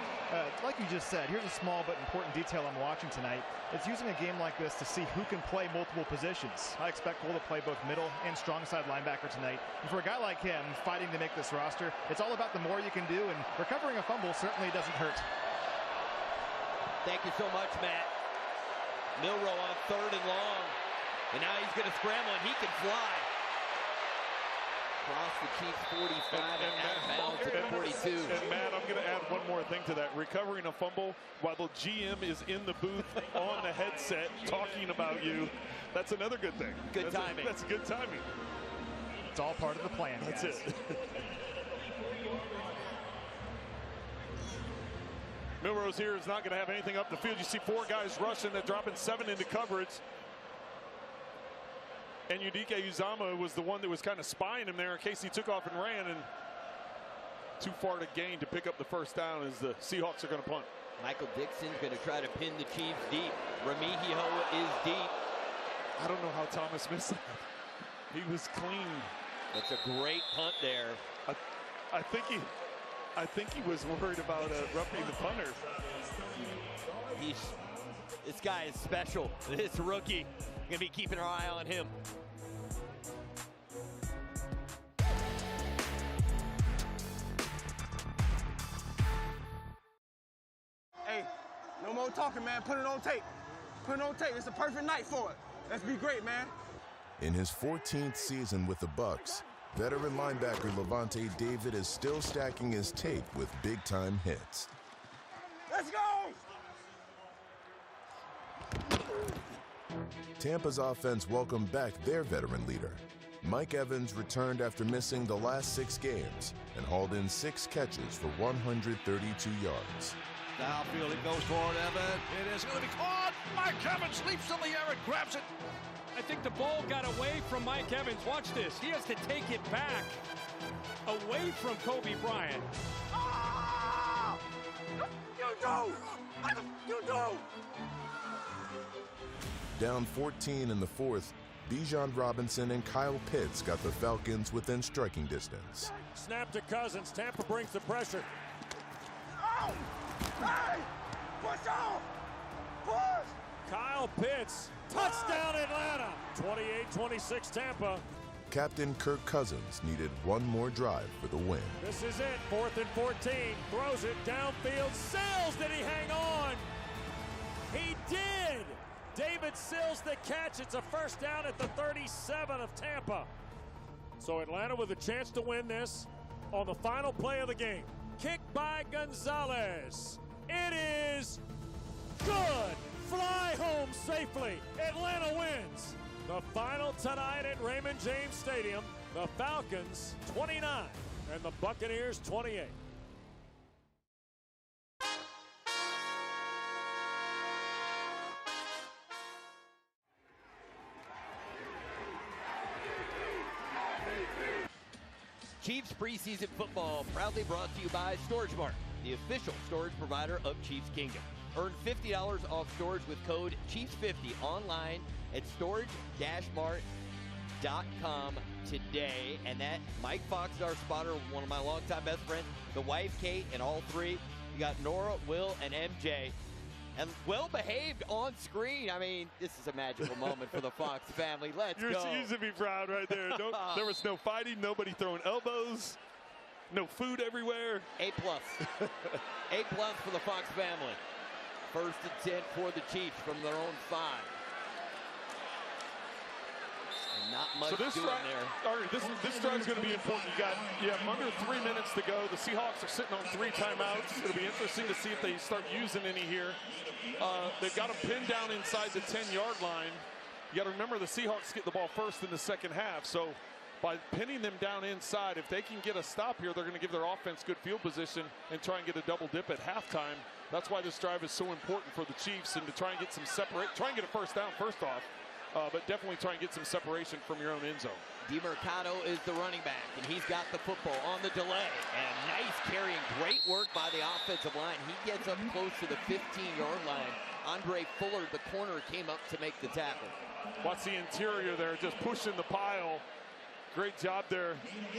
[SPEAKER 13] Like you just said, here's a small but important detail I'm watching tonight. It's using a game like this to see who can play multiple positions. I expect Cole to play both middle and strong side linebacker tonight. And for a guy like him fighting to make this roster, it's all about the more you can do, and recovering a fumble certainly doesn't hurt.
[SPEAKER 1] Thank you so much, Matt. Milroe on 3rd and long. And now he's going to scramble, and he can fly. Across the Chiefs 45 and out of bounds at 42.
[SPEAKER 2] And Matt, I'm going to add one more thing to that. Recovering a fumble while the GM is in the booth on the headset talking about you, that's another good thing.
[SPEAKER 1] Good timing.
[SPEAKER 2] That's good timing.
[SPEAKER 13] It's all part of the plan,
[SPEAKER 2] That's
[SPEAKER 13] guys.
[SPEAKER 2] it. Milrose here is not going to have anything up the field. You see 4 guys rushing. They're dropping 7 into coverage. And Udike Uzama was the one that was kind of spying him there in case he took off and ran, and too far to gain to pick up the first down as the Seahawks are going to punt.
[SPEAKER 1] Michael Dixon's going to try to pin the Chiefs deep. Remigio is deep.
[SPEAKER 2] I don't know how Thomas missed that. He was clean.
[SPEAKER 1] That's a great punt there.
[SPEAKER 2] I think he was worried about roughing the punter.
[SPEAKER 1] This guy is special. This rookie. Going to be keeping our eye on him.
[SPEAKER 11] Hey, no more talking, man. Put it on tape. Put it on tape. It's a perfect night for it. Let's be great, man.
[SPEAKER 5] In his 14th season with the Bucs, veteran linebacker Levante David is still stacking his tape with big-time hits.
[SPEAKER 11] Let's go!
[SPEAKER 5] Tampa's offense welcomed back their veteran leader. Mike Evans returned after missing the last 6 games and hauled in 6 catches for 132 yards.
[SPEAKER 7] Downfield it goes toward Evans. It is going to be caught. Mike Evans leaps in the air and grabs it.
[SPEAKER 6] I think the ball got away from Mike Evans. Watch this. He has to take it back away from Kobe Bryant.
[SPEAKER 11] Ah! You do! You do!
[SPEAKER 5] Down 14 in the 4th, Bijan Robinson and Kyle Pitts got the Falcons within striking distance.
[SPEAKER 7] Snap to Cousins. Tampa brings the pressure.
[SPEAKER 11] Oh! Hey! Push off! Push!
[SPEAKER 7] Kyle Pitts. Touchdown Atlanta. 28-26 Tampa.
[SPEAKER 5] Captain Kirk Cousins needed one more drive for the win.
[SPEAKER 7] This is it. 4th and 14. Throws it downfield. Sills, did he hang on? He did. David Sills the catch. It's a first down at the 37 of Tampa. So Atlanta with a chance to win this on the final play of the game. Kick by Gonzalez. It is good. Fly home safely. Atlanta wins. The final tonight at Raymond James Stadium. The Falcons 29 and the Buccaneers 28.
[SPEAKER 1] Chiefs preseason football proudly brought to you by Storage Mart, the official storage provider of Chiefs Kingdom. Earn $50 off storage with code CHIEFS50 online at storage-mart.com today. And that Mike Fox is our spotter, one of my longtime best friends, the wife Kate, and all 3. You got Nora, Will, and MJ. And well behaved on screen. I mean, this is a magical moment for the Fox family. Let's go.
[SPEAKER 2] You should be proud right there. There was no fighting, nobody throwing elbows, no food everywhere.
[SPEAKER 1] A+. A+ for the Fox family. 1st and 10 for the Chiefs from their own 5. And not much doing there.
[SPEAKER 2] All right, this drive's going to be important. You have under 3 minutes to go. The Seahawks are sitting on 3 timeouts. It'll be interesting to see if they start using any here. They've got them pinned down inside the 10-yard line. You got to remember the Seahawks get the ball first in the second half. So by pinning them down inside, if they can get a stop here, they're going to give their offense good field position and try and get a double dip at halftime. That's why this drive is so important for the Chiefs, and to try and get some try and get a first down first off, but definitely try and get some separation from your own end zone.
[SPEAKER 1] DeMercado is the running back, and he's got the football on the delay. And nice carrying, great work by the offensive line. He gets up close to the 15-yard line. Andre Fuller, the corner, came up to make the tackle.
[SPEAKER 2] Watch the interior there, just pushing the pile. Great job there.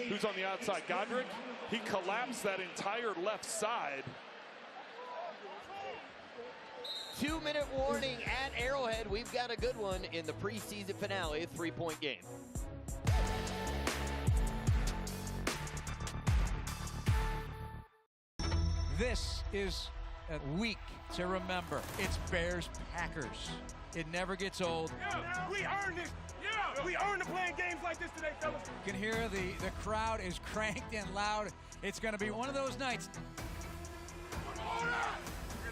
[SPEAKER 2] Who's on the outside? Godric. He collapsed that entire left side.
[SPEAKER 1] 2-minute warning at Arrowhead. We've got a good one in the preseason finale, a 3-point game.
[SPEAKER 14] This is a week to remember. It's Bears-Packers. It never gets old.
[SPEAKER 15] Yeah, we earned it. Yeah, we earned to playing games like this today, fellas.
[SPEAKER 14] You can hear the crowd is cranked and loud. It's going to be one of those nights.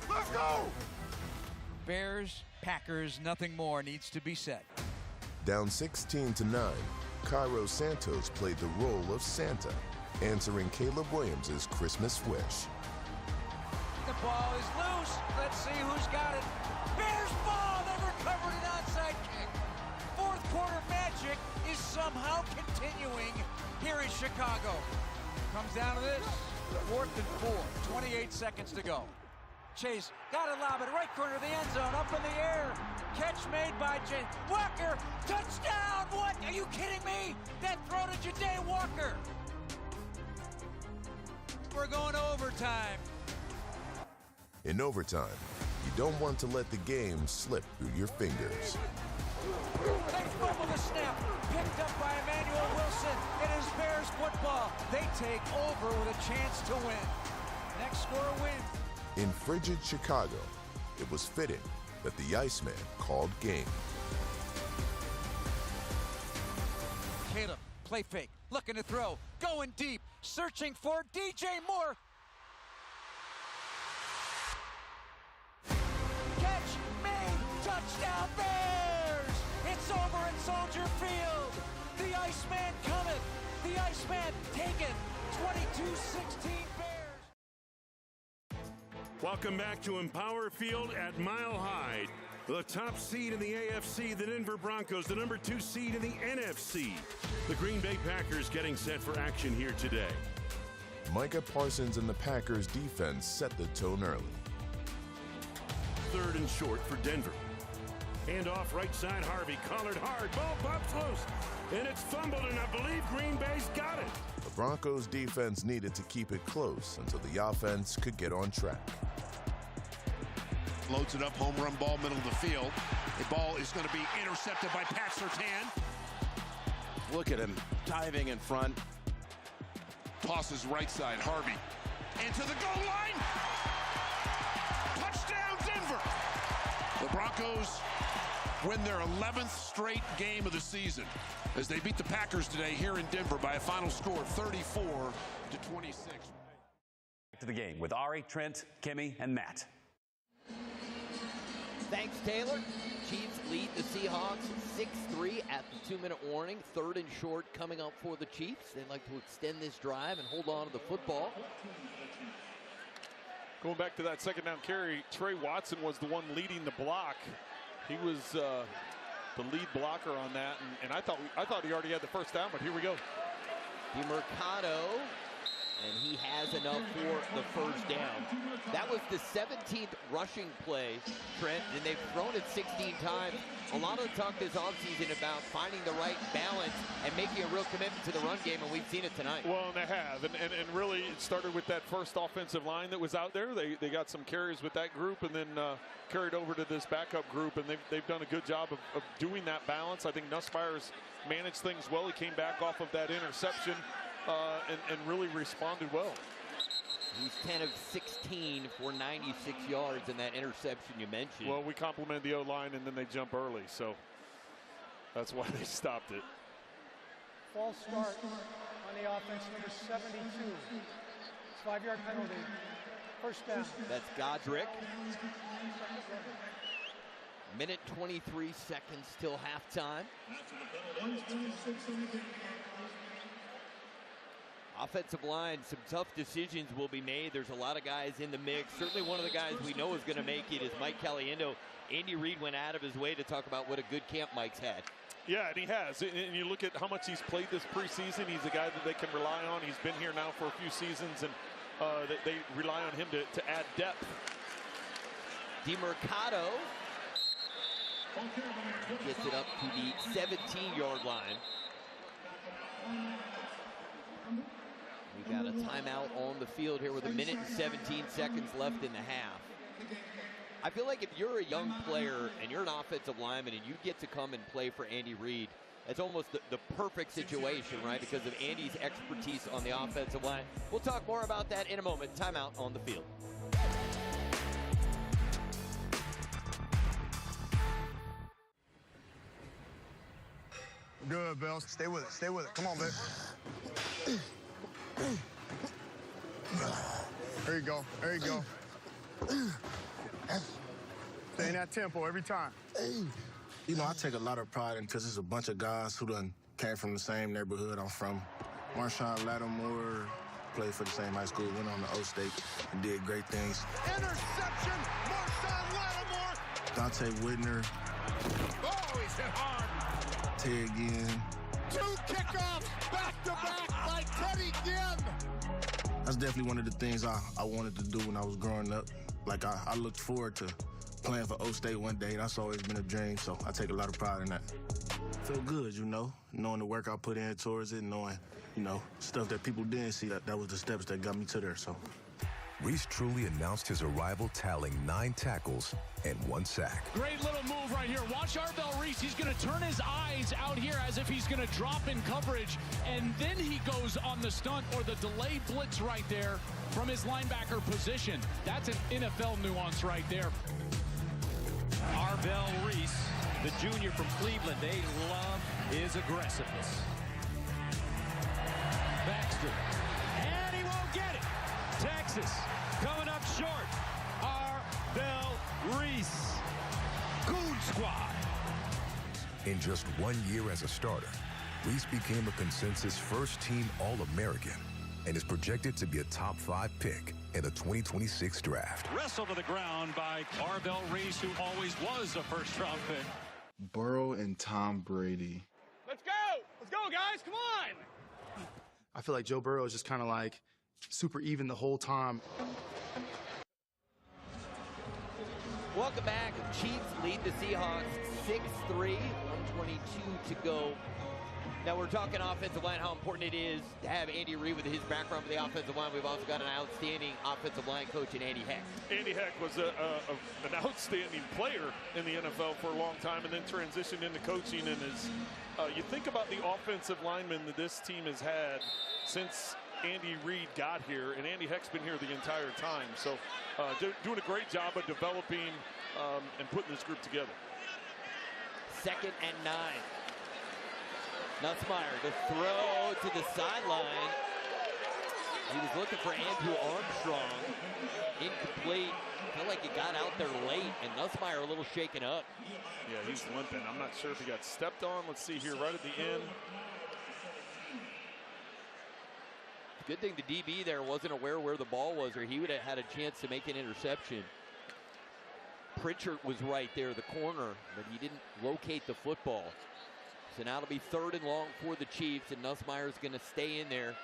[SPEAKER 15] Let's go!
[SPEAKER 14] Bears-Packers, nothing more needs to be said.
[SPEAKER 5] Down 16-9, Cairo Santos played the role of Santa, answering Caleb Williams' Christmas wish.
[SPEAKER 14] The ball is loose. Let's see who's got it. Bears ball. They recovered an onside kick. Fourth quarter magic is somehow continuing here in Chicago. Comes down to this. 4th and 4. 28 seconds to go. Chase got to lob it right corner of the end zone, up in the air. Catch made by Jay Walker. Touchdown! What? Are you kidding me? That throw to Ja'Day Walker. We're going to overtime.
[SPEAKER 5] In overtime, you don't want to let the game slip through your fingers.
[SPEAKER 14] They fumble the snap, picked up by Emmanuel Wilson. It is Bears football. They take over with a chance to win. Next score win.
[SPEAKER 5] In frigid Chicago, it was fitting that the Iceman called game.
[SPEAKER 14] Caleb, play fake, looking to throw, going deep, searching for DJ Moore. Catch made, touchdown Bears! It's over at Soldier Field. The Iceman cometh, the Iceman taken, 22-16 Bears.
[SPEAKER 16] Welcome back to Empower Field at Mile High. The top seed in the AFC, the Denver Broncos, the number 2 seed in the NFC. The Green Bay Packers getting set for action here today.
[SPEAKER 5] Micah Parsons and the Packers defense set the tone early.
[SPEAKER 16] 3rd and short for Denver. Hand off right side, Harvey collared hard, ball pops loose, and it's fumbled, and I believe Green Bay's got it.
[SPEAKER 5] The Broncos defense needed to keep it close until the offense could get on track.
[SPEAKER 17] Loads it up, home run ball, middle of the field. The ball is going to be intercepted by Pat Surtain.
[SPEAKER 18] Look at him diving in front.
[SPEAKER 17] Tosses right side, Harvey. Into the goal line. Touchdown, Denver. The Broncos win their 11th straight game of the season as they beat the Packers today here in Denver by a final score of 34-26.
[SPEAKER 19] To the game with Ari, Trent, Kimmy, and Matt.
[SPEAKER 1] Thanks, Taylor. Chiefs lead the Seahawks 6-3 at the 2-minute warning. 3rd and short coming up for the Chiefs. They'd like to extend this drive and hold on to the football.
[SPEAKER 2] Going back to that 2nd down carry, Trey Watson was the one leading the block. He was the lead blocker on that, and I thought he already had the 1st down, but here we go.
[SPEAKER 1] DeMercado, and he has enough for the 1st down. That was the 17th rushing play, Trent, and they've thrown it 16 times. A lot of the talk this offseason about finding the right balance and making a real commitment to the run game, and we've seen it tonight.
[SPEAKER 2] Well, and they have, and really it started with that first offensive line that was out there. They got some carries with that group, and then carried over to this backup group, and they've done a good job of doing that balance. I think Nussmeier's managed things well. He came back off of that interception and really responded well.
[SPEAKER 1] He's 10 of 16 for 96 yards in that interception you mentioned.
[SPEAKER 2] Well, we complimented the O-line, and then they jump early, so that's why they stopped it.
[SPEAKER 8] False start on the offense, number 72. It's 5-yard penalty. 1st down.
[SPEAKER 1] That's Godric. Minute 23 seconds till halftime. Offensive line, some tough decisions will be made. There's a lot of guys in the mix. Certainly one of the guys we know is going to make it is Mike Caliendo. Andy Reid went out of his way to talk about what a good camp Mike's had.
[SPEAKER 2] Yeah, and he has. And you look at how much he's played this preseason. He's a guy that they can rely on. He's been here now for a few seasons, and they rely on him to add depth.
[SPEAKER 1] DeMercado gets it up to the 17-yard line. We got a timeout on the field here with 1 minute and 17 seconds left in the half. I feel like if you're a young player and you're an offensive lineman and you get to come and play for Andy Reid, it's almost the perfect situation, right? Because of Andy's expertise on the offensive line. We'll talk more about that in a moment. Timeout on the field.
[SPEAKER 20] Good, Bill. Stay with it. Stay with it. Come on, Vic. There you go. There you go. Stay in that tempo every time.
[SPEAKER 21] You know, I take a lot of pride in because there's a bunch of guys who done came from the same neighborhood I'm from. Marshawn Lattimore played for the same high school, went on to O State, and did great things.
[SPEAKER 20] Interception, Marshawn Lattimore.
[SPEAKER 21] Dante Whitner.
[SPEAKER 20] Oh, he's hit hard.
[SPEAKER 21] Ted Ginn.
[SPEAKER 20] 2 kickoffs back-to-back by Teddy Ginn.
[SPEAKER 21] That's definitely one of the things I wanted to do when I was growing up. Like, I looked forward to playing for O State one day. That's always been a dream, so I take a lot of pride in that. Feel good, you know, knowing the work I put in towards it, knowing, you know, stuff that people didn't see, that was the steps that got me to there, so.
[SPEAKER 22] Reese truly announced his arrival, tallying 9 tackles and 1 sack.
[SPEAKER 23] Great little move right here. Watch Arvell Reese. He's going to turn his eyes out here as if he's going to drop in coverage, and then he goes on the stunt or the delayed blitz right there from his linebacker position. That's an NFL nuance right there.
[SPEAKER 24] Arvell Reese, the junior from Cleveland, they love his aggressiveness.
[SPEAKER 23] Baxter, and he won't get it. Texas coming up short. Arvell Reese. Goon Squad.
[SPEAKER 22] In just 1 year as a starter, Reese became a consensus first-team All-American and is projected to be a top 5 pick in the 2026 draft.
[SPEAKER 24] Wrestled to the ground by Arvell Reese, who always was a first-round pick.
[SPEAKER 25] Burrow and Tom Brady.
[SPEAKER 23] Let's go! Let's go, guys! Come on!
[SPEAKER 25] I feel like Joe Burrow is just kind of like super even the whole time.
[SPEAKER 1] Welcome back. Chiefs lead the Seahawks 6-3, 1:22 to go. Now we're talking offensive line, how important it is to have Andy Reid with his background for the offensive line. We've also got an outstanding offensive line coach in Andy Heck.
[SPEAKER 2] Andy Heck was an outstanding player in the NFL for a long time and then transitioned into coaching. And you think about the offensive linemen that this team has had since Andy Reid got here, and Andy Heck's been here the entire time. So doing a great job of developing and putting this group together.
[SPEAKER 1] 2nd and 9. Nussmeier, the throw to the sideline. He was looking for Andrew Armstrong. Incomplete. Felt like he got out there late, and Nussmeier a little shaken up.
[SPEAKER 2] Yeah, he's limping. I'm not sure if he got stepped on. Let's see here right at the end.
[SPEAKER 1] Good thing the DB there wasn't aware where the ball was, or he would have had a chance to make an interception. Pritchard was right there, the corner, but he didn't locate the football. So now it'll be 3rd and long for the Chiefs, and Nussmeier's going to stay in there.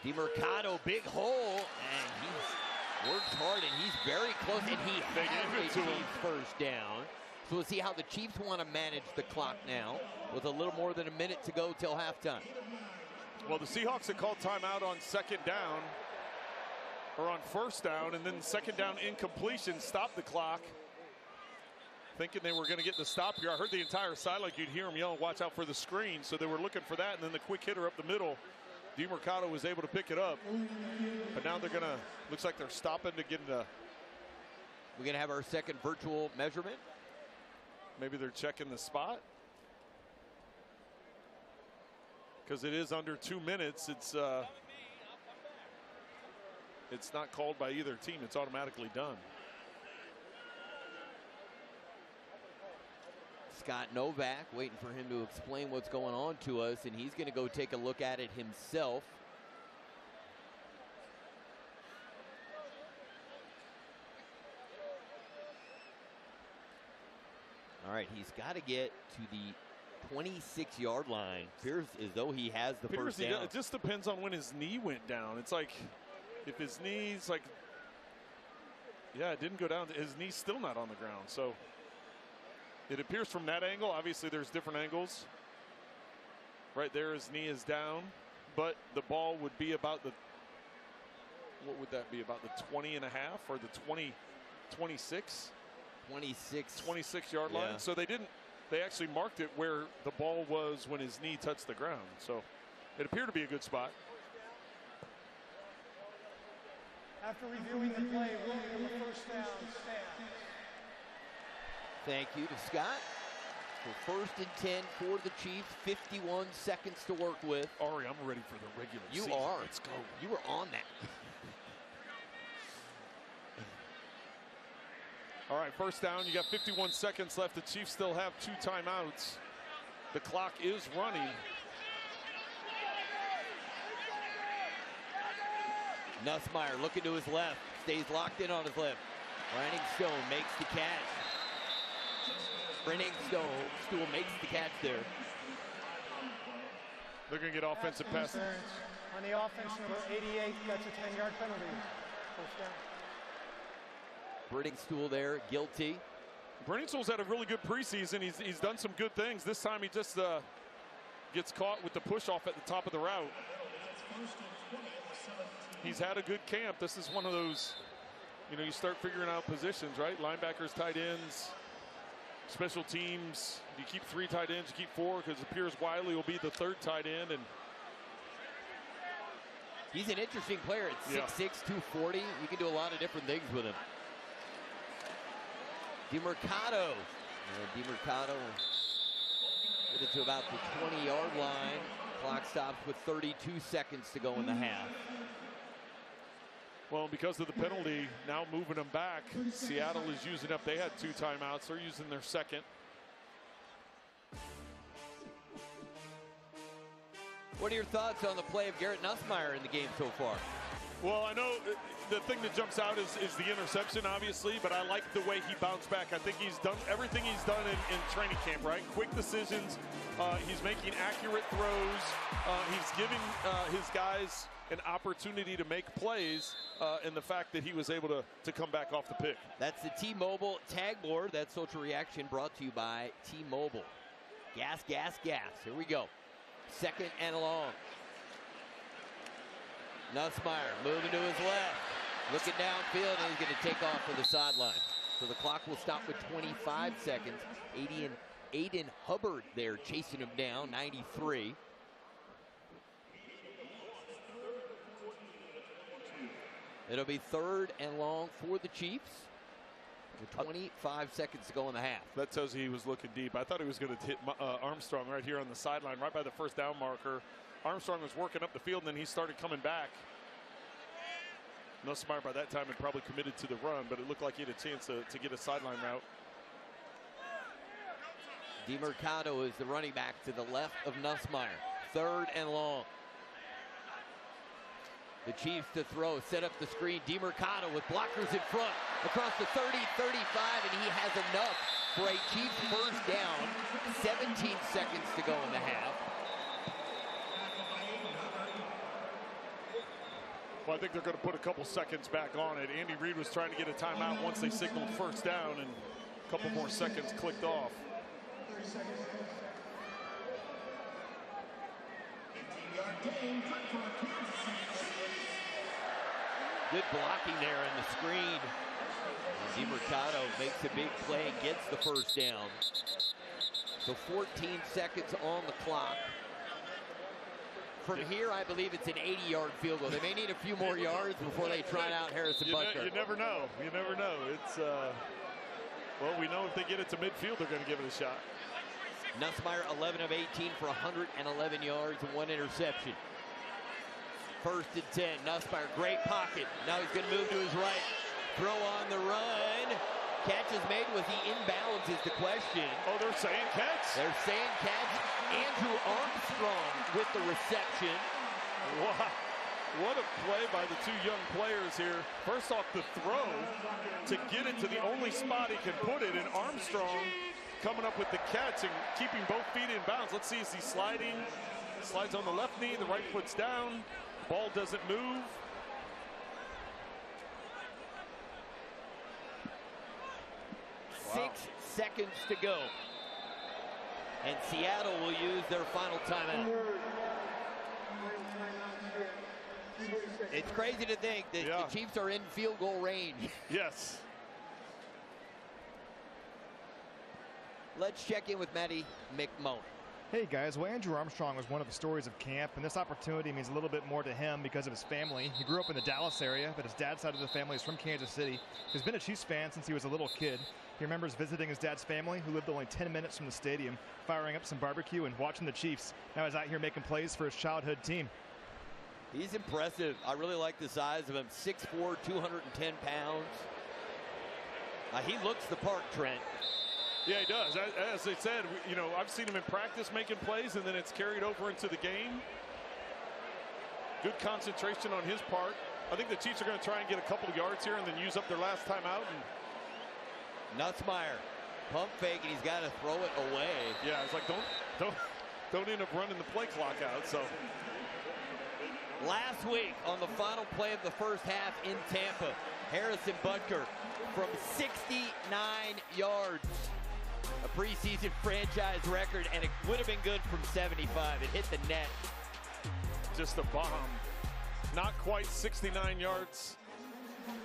[SPEAKER 1] DeMercado, big hole, and he's worked hard, and he's very close, and he has a Chiefs first down. So we'll see how the Chiefs want to manage the clock now with a little more than a minute to go till halftime.
[SPEAKER 2] Well, the Seahawks had called timeout on 2nd down, or on 1st down, and then 2nd down incompletion stopped the clock, thinking they were going to get the stop here. I heard the entire sideline. You'd hear them yelling, watch out for the screen. So they were looking for that, and then the quick hitter up the middle. DeMercado was able to pick it up. But now they're going to, looks like they're stopping to get the.
[SPEAKER 1] We're going to have our second virtual measurement.
[SPEAKER 2] Maybe they're checking the spot. Because it is under 2 minutes, it's not called by either team. It's automatically done.
[SPEAKER 1] Scott Novak waiting for him to explain what's going on to us, and he's going to go take a look at it himself. All right, he's got to get to the 26-yard line. Appears as though he has the first down.
[SPEAKER 2] It just depends on when his knee went down. It's like if his knee's like Yeah, it didn't go down. His knee's still not on the ground. So it appears from that angle. Obviously, there's different angles. Right there, his knee is down. But the ball would be about the, what would that be, about the 20 and a half or the 26 yard line.
[SPEAKER 1] Yeah.
[SPEAKER 2] So they actually marked it where the ball was when his knee touched the ground. So it appeared to be a good spot.
[SPEAKER 8] After reviewing the play, ruling on the first down stands.
[SPEAKER 1] Thank you to Scott. For 1st and 10 for the Chiefs, 51 seconds to work with.
[SPEAKER 2] Ari, I'm ready for the regular season.
[SPEAKER 1] You are.
[SPEAKER 2] Let's go.
[SPEAKER 1] You were on that.
[SPEAKER 2] All right, first down. You got 51 seconds left. The Chiefs still have 2 timeouts. The clock is running.
[SPEAKER 1] Nussmeier looking to his left. Stays locked in on his left. Brandon Stone makes the catch. Brandon Stone makes the catch there.
[SPEAKER 2] They're going to get offensive pass.
[SPEAKER 8] On the offense, number 88, that's a 10-yard penalty. First down.
[SPEAKER 1] Brittingstool there, guilty.
[SPEAKER 2] Brittingstool's had a really good preseason. He's done some good things. This time he just gets caught with the push off at the top of the route. He's had a good camp. This is one of those, you start figuring out positions, right? Linebackers, tight ends, special teams. You keep 3 tight ends, you keep 4, because it appears Wiley will be the 3rd tight end. And
[SPEAKER 1] he's an interesting player at 6'6", 240. You can do a lot of different things with him. DeMercado. DeMercado get it to about the 20-yard line. Clock stops with 32 seconds to go in the half.
[SPEAKER 2] Well, because of the penalty, now moving them back, Seattle is using up. They had 2 timeouts. They're using their 2nd.
[SPEAKER 1] What are your thoughts on the play of Garrett Nussmeier in the game so far?
[SPEAKER 2] Well, I know the thing that jumps out is the interception, obviously, but I like the way he bounced back. I think he's done everything he's done in training camp, right? Quick decisions. He's making accurate throws. He's giving his guys an opportunity to make plays, and the fact that he was able to come back off the pick.
[SPEAKER 1] That's the T-Mobile tag board. That social reaction brought to you by T-Mobile. Gas, gas, gas. Here we go. 2nd and long. Nussmeier moving to his left. Looking downfield, and he's going to take off for the sideline. So the clock will stop with 25 seconds. Aiden Hubbard there chasing him down, 93. It'll be 3rd and long for the Chiefs. With 25 seconds to go in the half.
[SPEAKER 2] That tells you he was looking deep. I thought he was going to hit Armstrong right here on the sideline, right by the first down marker. Armstrong was working up the field, and then he started coming back. Nussmeier by that time had probably committed to the run, but it looked like he had a chance to get a sideline route.
[SPEAKER 1] DeMercado is the running back to the left of Nussmeier. 3rd and long. The Chiefs to throw, set up the screen. DeMercado with blockers in front. Across the 30, 35, and he has enough for a Chiefs first down. 17 seconds to go in the half.
[SPEAKER 2] Well, I think they're going to put a couple seconds back on it. Andy Reid was trying to get a timeout once they signaled first down, and a couple more seconds clicked off.
[SPEAKER 1] Good blocking there in the screen. DeMercado makes a big play and gets the first down. So 14 seconds on the clock. From here, I believe it's an 80-yard field goal. They may need a few more yards before they try out Harrison Butker.
[SPEAKER 2] You never know. You never know. It's well, we know if they get it to midfield, they're going to give it a shot.
[SPEAKER 1] Nussmeier 11 of 18 for 111 yards and 1 interception. 1st and 10. Nussmeier, great pocket. Now he's going to move to his right. Throw on the run. Catch is made. Was he in bounds is the question.
[SPEAKER 2] Oh, they're saying catch?
[SPEAKER 1] They're saying catch. Andrew Armstrong with the reception.
[SPEAKER 2] Wow. What a play by the 2 young players here. First off, the throw to get it to the only spot he can put it, and Armstrong coming up with the catch and keeping both feet in bounds. Let's see, is he sliding? Slides on the left knee, the right foot's down. Ball doesn't move.
[SPEAKER 1] seconds to go. And Seattle will use their final timeout. It's crazy to think that the Chiefs are in field goal range.
[SPEAKER 2] Yes.
[SPEAKER 1] Let's check in with Matty McMullen.
[SPEAKER 13] Hey guys, well, Andrew Armstrong was one of the stories of camp, and this opportunity means a little bit more to him because of his family. He grew up in the Dallas area, but his dad's side of the family is from Kansas City. He's been a Chiefs fan since he was a little kid. He remembers visiting his dad's family, who lived only 10 minutes from the stadium, firing up some barbecue and watching the Chiefs. Now he's out here making plays for his childhood team.
[SPEAKER 1] He's impressive. I really like the size of him. 6'4", 210 pounds. He looks the part, Trent.
[SPEAKER 2] Yeah, he does. As they said, you know, I've seen him in practice making plays, and then it's carried over into the game. Good concentration on his part. I think the Chiefs are going to try and get a couple of yards here and then use up their last time out. And
[SPEAKER 1] Nutzmeyer, pump fake, and he's got to throw it away.
[SPEAKER 2] Yeah, it's like don't end up running the play clock out. So
[SPEAKER 1] last week on the final play of the first half in Tampa, Harrison Butker from 69 yards. A preseason franchise record, and it would have been good from 75. It hit the net.
[SPEAKER 2] Just a bomb. Not quite 69 yards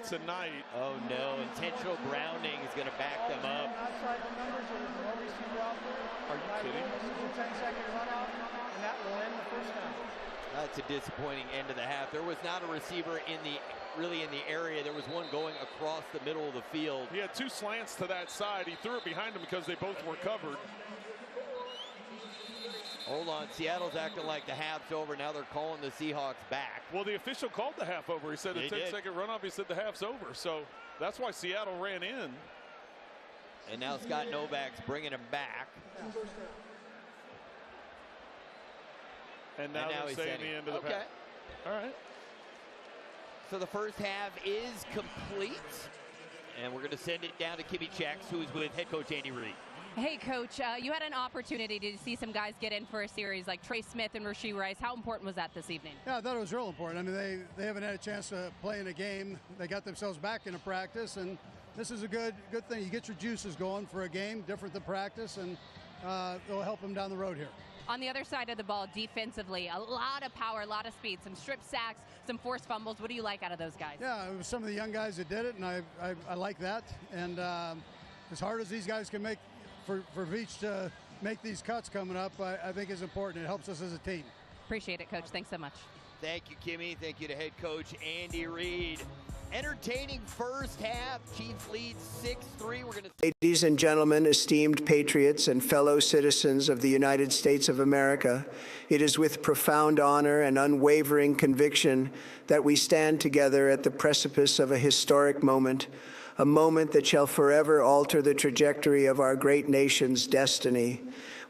[SPEAKER 2] tonight.
[SPEAKER 1] Oh no, intentional grounding is going to back them up.
[SPEAKER 8] Outside the numbers, there was no receiver out there.
[SPEAKER 2] Are you kidding?
[SPEAKER 8] This is a 10-second run out, and that will end the first half.
[SPEAKER 1] That's a disappointing end of the half. There was not a receiver really in the area. There was one going across the middle of the field.
[SPEAKER 2] He had two slants to that side. He threw it behind him because they both were covered.
[SPEAKER 1] Hold on, Seattle's acting like the half's over. Now they're calling the Seahawks back.
[SPEAKER 2] Well, the official called the half over. He said a 10-second runoff. He said the half's over. So that's why Seattle ran in.
[SPEAKER 1] And now Scott Novak's bringing him back.
[SPEAKER 2] And now they're saying the end of the half. All right.
[SPEAKER 1] So the first half is complete. And we're going to send it down to Kimmy Checks, who is with head coach Andy Reid.
[SPEAKER 3] Hey, Coach, you had an opportunity to see some guys get in for a series like Trey Smith and Rashee Rice. How important was that this evening?
[SPEAKER 4] Yeah, I thought it was real important. I mean, they haven't had a chance to play in a game. They got themselves back into practice, and this is a good thing. You get your juices going for a game, different than practice, and it'll help them down the road here.
[SPEAKER 3] On the other side of the ball, defensively, a lot of power, a lot of speed, some strip sacks, some forced fumbles. What do you like out of those guys?
[SPEAKER 4] Yeah, it was some of the young guys that did it, and I like that. And as hard as these guys can make for Veach to make these cuts coming up, I think is important. It helps us as a team.
[SPEAKER 3] Appreciate it, Coach. Thanks so much.
[SPEAKER 1] Thank you, Kimmy. Thank you to head coach Andy Reid. Entertaining first half. Chiefs lead 6-3. We're going to.
[SPEAKER 9] Ladies and gentlemen, esteemed patriots and fellow citizens of the United States of America, it is with profound honor and unwavering conviction that we stand together at the precipice of a historic moment, a moment that shall forever alter the trajectory of our great nation's destiny.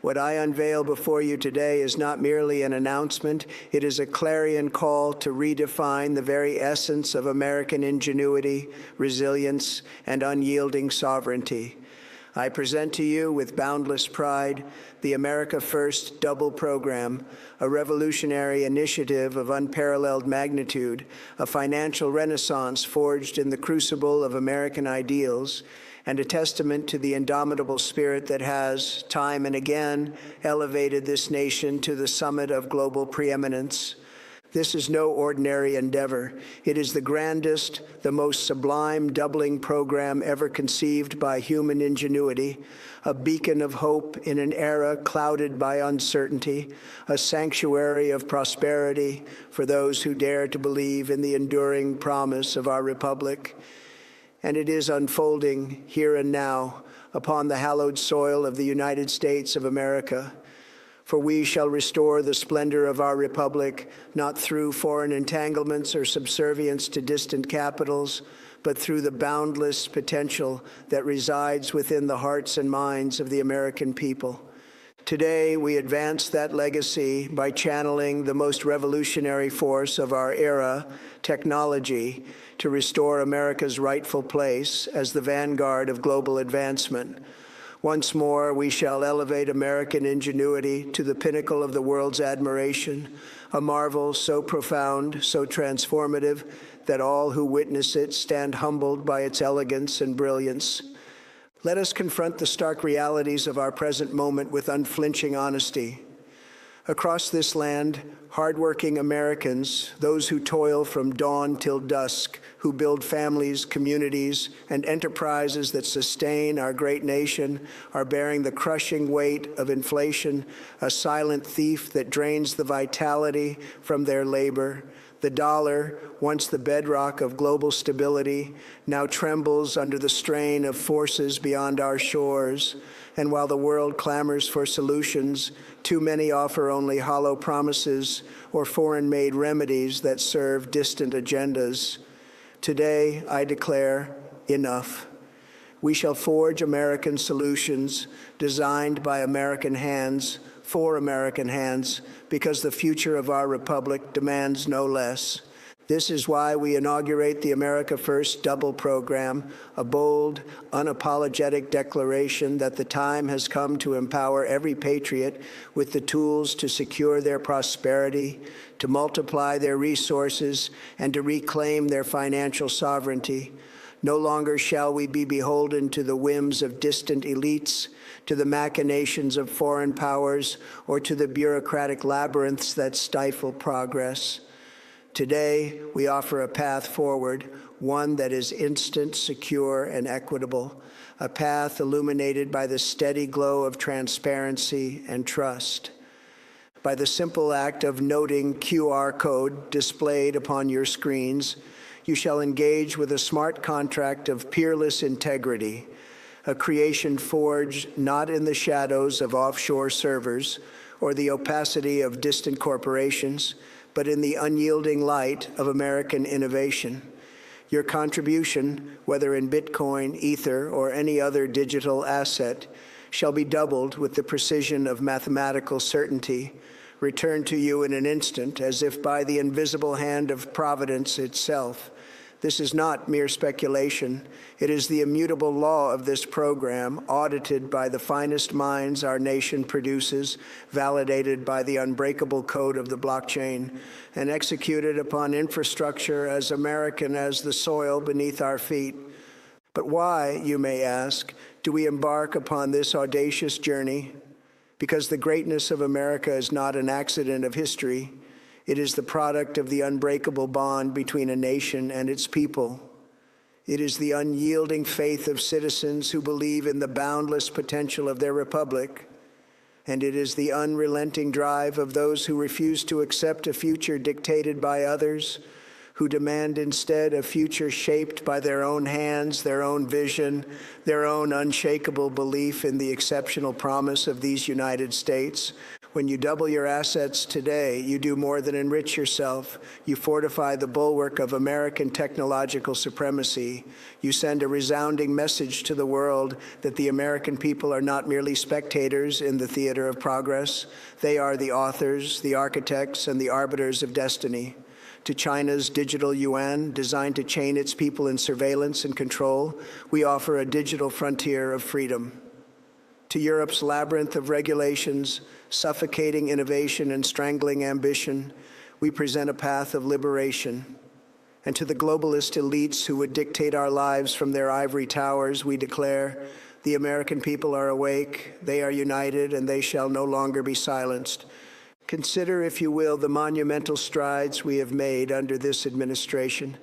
[SPEAKER 9] What I unveil before you today is not merely an announcement, it is a clarion call to redefine the very essence of American ingenuity, resilience, and unyielding sovereignty. I present to you with boundless pride the America First Double Program, a revolutionary initiative of unparalleled magnitude, a financial renaissance forged in the crucible of American ideals, and a testament to the indomitable spirit that has, time and again, elevated this nation to the summit of global preeminence. This is no ordinary endeavor. It is the grandest, the most sublime doubling program ever conceived by human ingenuity, a beacon of hope in an era clouded by uncertainty, a sanctuary of prosperity for those who dare to believe in the enduring promise of our republic. And it is unfolding here and now upon the hallowed soil of the United States of America. For we shall restore the splendor of our republic, not through foreign entanglements or subservience to distant capitals, but through the boundless potential that resides within the hearts and minds of the American people. Today, we advance that legacy by channeling the most revolutionary force of our era, technology, to restore America's rightful place as the vanguard of global advancement. Once more, we shall elevate American ingenuity to the pinnacle of the world's admiration, a marvel so profound, so transformative, that all who witness it stand humbled by its elegance and brilliance. Let us confront the stark realities of our present moment with unflinching honesty. Across this land, hardworking Americans, those who toil from dawn till dusk, who build families, communities, and enterprises that sustain our great nation, are bearing the crushing weight of inflation, a silent thief that drains the vitality from their labor. The dollar, once the bedrock of global stability, now trembles under the strain of forces beyond our shores. And while the world clamors for solutions, too many offer only hollow promises or foreign-made remedies that serve distant agendas. Today, I declare enough. We shall forge American solutions designed by American hands, for American hands, because the future of our republic demands no less. This is why we inaugurate the America First Double Program, a bold, unapologetic declaration that the time has come to empower every patriot with the tools to secure their prosperity, to multiply their resources, and to reclaim their financial sovereignty. No longer shall we be beholden to the whims of distant elites, to the machinations of foreign powers, or to the bureaucratic labyrinths that stifle progress. Today, we offer a path forward, one that is instant, secure, and equitable, a path illuminated by the steady glow of transparency and trust. By the simple act of noting QR code displayed upon your screens, you shall engage with a smart contract of peerless integrity, a creation forged not in the shadows of offshore servers or the opacity of distant corporations, but in the unyielding light of American innovation. Your contribution, whether in Bitcoin, Ether, or any other digital asset, shall be doubled with the precision of mathematical certainty, returned to you in an instant, as if by the invisible hand of Providence itself. This is not mere speculation. It is the immutable law of this program, audited by the finest minds our nation produces, validated by the unbreakable code of the blockchain, and executed upon infrastructure as American as the soil beneath our feet. But why, you may ask, do we embark upon this audacious journey? Because the greatness of America is not an accident of history. It is the product of the unbreakable bond between a nation and its people. It is the unyielding faith of citizens who believe in the boundless potential of their republic. And it is the unrelenting drive of those who refuse to accept a future dictated by others, who demand instead a future shaped by their own hands, their own vision, their own unshakable belief in the exceptional promise of these United States. When you double your assets today, you do more than enrich yourself. You fortify the bulwark of American technological supremacy. You send a resounding message to the world that the American people are not merely spectators in the theater of progress. They are the authors, the architects, and the arbiters of destiny. To China's digital yuan, designed to chain its people in surveillance and control, we offer a digital frontier of freedom. To Europe's labyrinth of regulations, suffocating innovation and strangling ambition, we present a path of liberation. And to the globalist elites who would dictate our lives from their ivory towers, we declare, the American people are awake, they are united, and they shall no longer be silenced. Consider, if you will, the monumental strides we have made under this administration,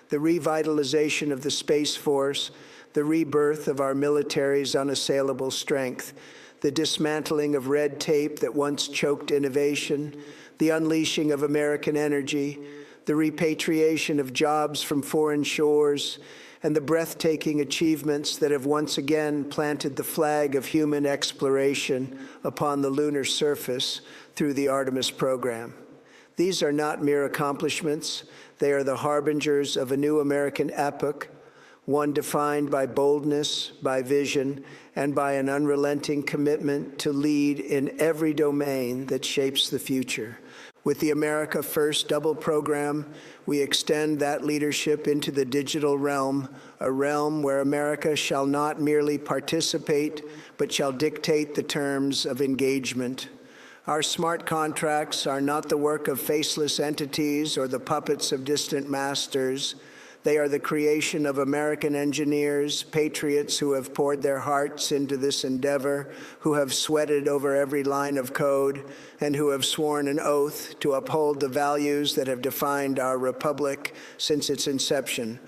[SPEAKER 9] the revitalization of the Space Force, the rebirth of our military's unassailable strength, the dismantling of red tape that once choked innovation, the unleashing of American energy, the repatriation of jobs from foreign shores, and the breathtaking achievements that have once again planted the flag of human exploration upon the lunar surface through the Artemis program. These are not mere accomplishments. They are the harbingers of a new American epoch, one defined by boldness, by vision, and by an unrelenting commitment to lead in every domain that shapes the future. With the America First Double Program, we extend that leadership into the digital realm, a realm where America shall not merely participate, but shall dictate the terms of engagement. Our smart contracts are not the work of faceless entities or the puppets of distant masters. They are the creation of American engineers, patriots who have poured their hearts into this endeavor, who have sweated over every line of code, and who have sworn an oath to uphold the values that have defined our republic since its inception.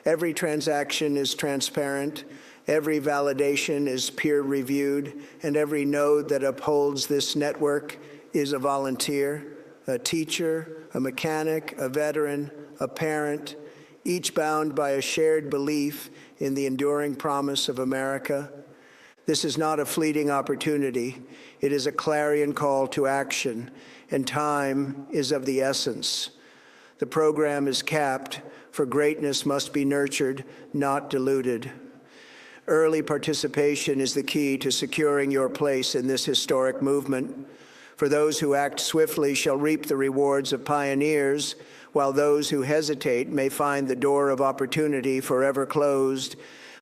[SPEAKER 9] Every transaction is transparent, every validation is peer-reviewed, and every node that upholds this network is a volunteer, a teacher, a mechanic, a veteran, a parent, each bound by a shared belief in the enduring promise of America. This is not a fleeting opportunity. It is a clarion call to action, and time is of the essence. The program is capped, for greatness must be nurtured, not diluted. Early participation is the key to securing your place in this historic movement. For those who act swiftly shall reap the rewards of pioneers, while those who hesitate may find the door of opportunity forever closed.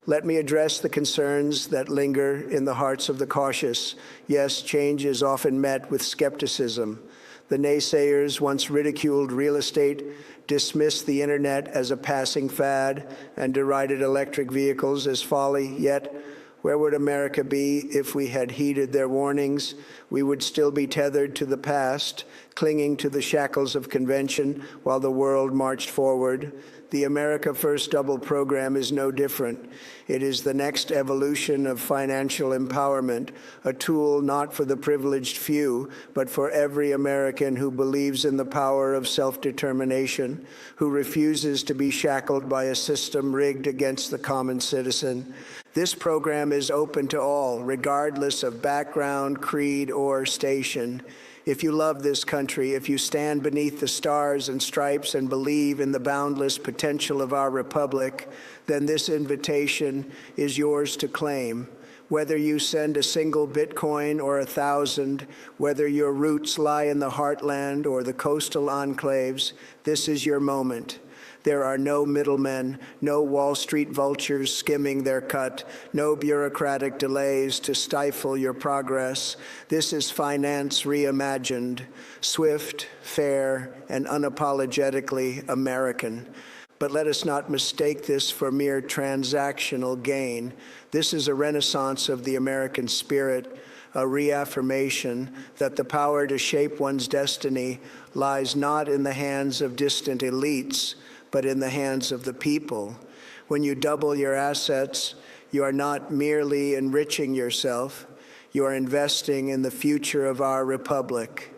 [SPEAKER 9] Let me address the concerns that linger in the hearts of the cautious. Yes, change is often met with skepticism. The naysayers once ridiculed real estate, dismissed the internet as a passing fad, and derided electric vehicles as folly. Yet, where would America be if we had heeded their warnings? We would still be tethered to the past, clinging to the shackles of convention while the world marched forward. The America First Double program is no different. It is the next evolution of financial empowerment, a tool not for the privileged few, but for every American who believes in the power of self-determination, who refuses to be shackled by a system rigged against the common citizen. This program is open to all, regardless of background, creed, or station. If you love this country, if you stand beneath the stars and stripes and believe in the boundless potential of our republic, then this invitation is yours to claim. Whether you send a single Bitcoin or 1,000, whether your roots lie in the heartland or the coastal enclaves, this is your moment. There are no middlemen, no Wall Street vultures skimming their cut, no bureaucratic delays to stifle your progress. This is finance reimagined, swift, fair, and unapologetically American. But let us not mistake this for mere transactional gain. This is a renaissance of the American spirit, a reaffirmation that the power to shape one's destiny lies not in the hands of distant elites, but in the hands of the people. When you double your assets, you are not merely enriching yourself, you are investing in the future of our republic.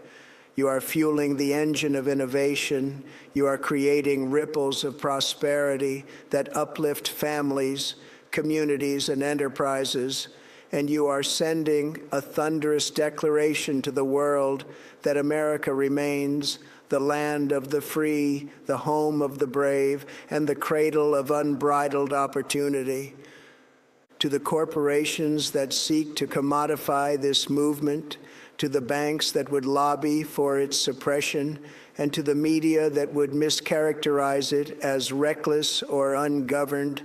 [SPEAKER 9] You are fueling the engine of innovation. You are creating ripples of prosperity that uplift families, communities, and enterprises. And you are sending a thunderous declaration to the world that America remains the land of the free, the home of the brave, and the cradle of unbridled opportunity. To the corporations that seek to commodify this movement, to the banks that would lobby for its suppression, and to the media that would mischaracterize it as reckless or ungoverned,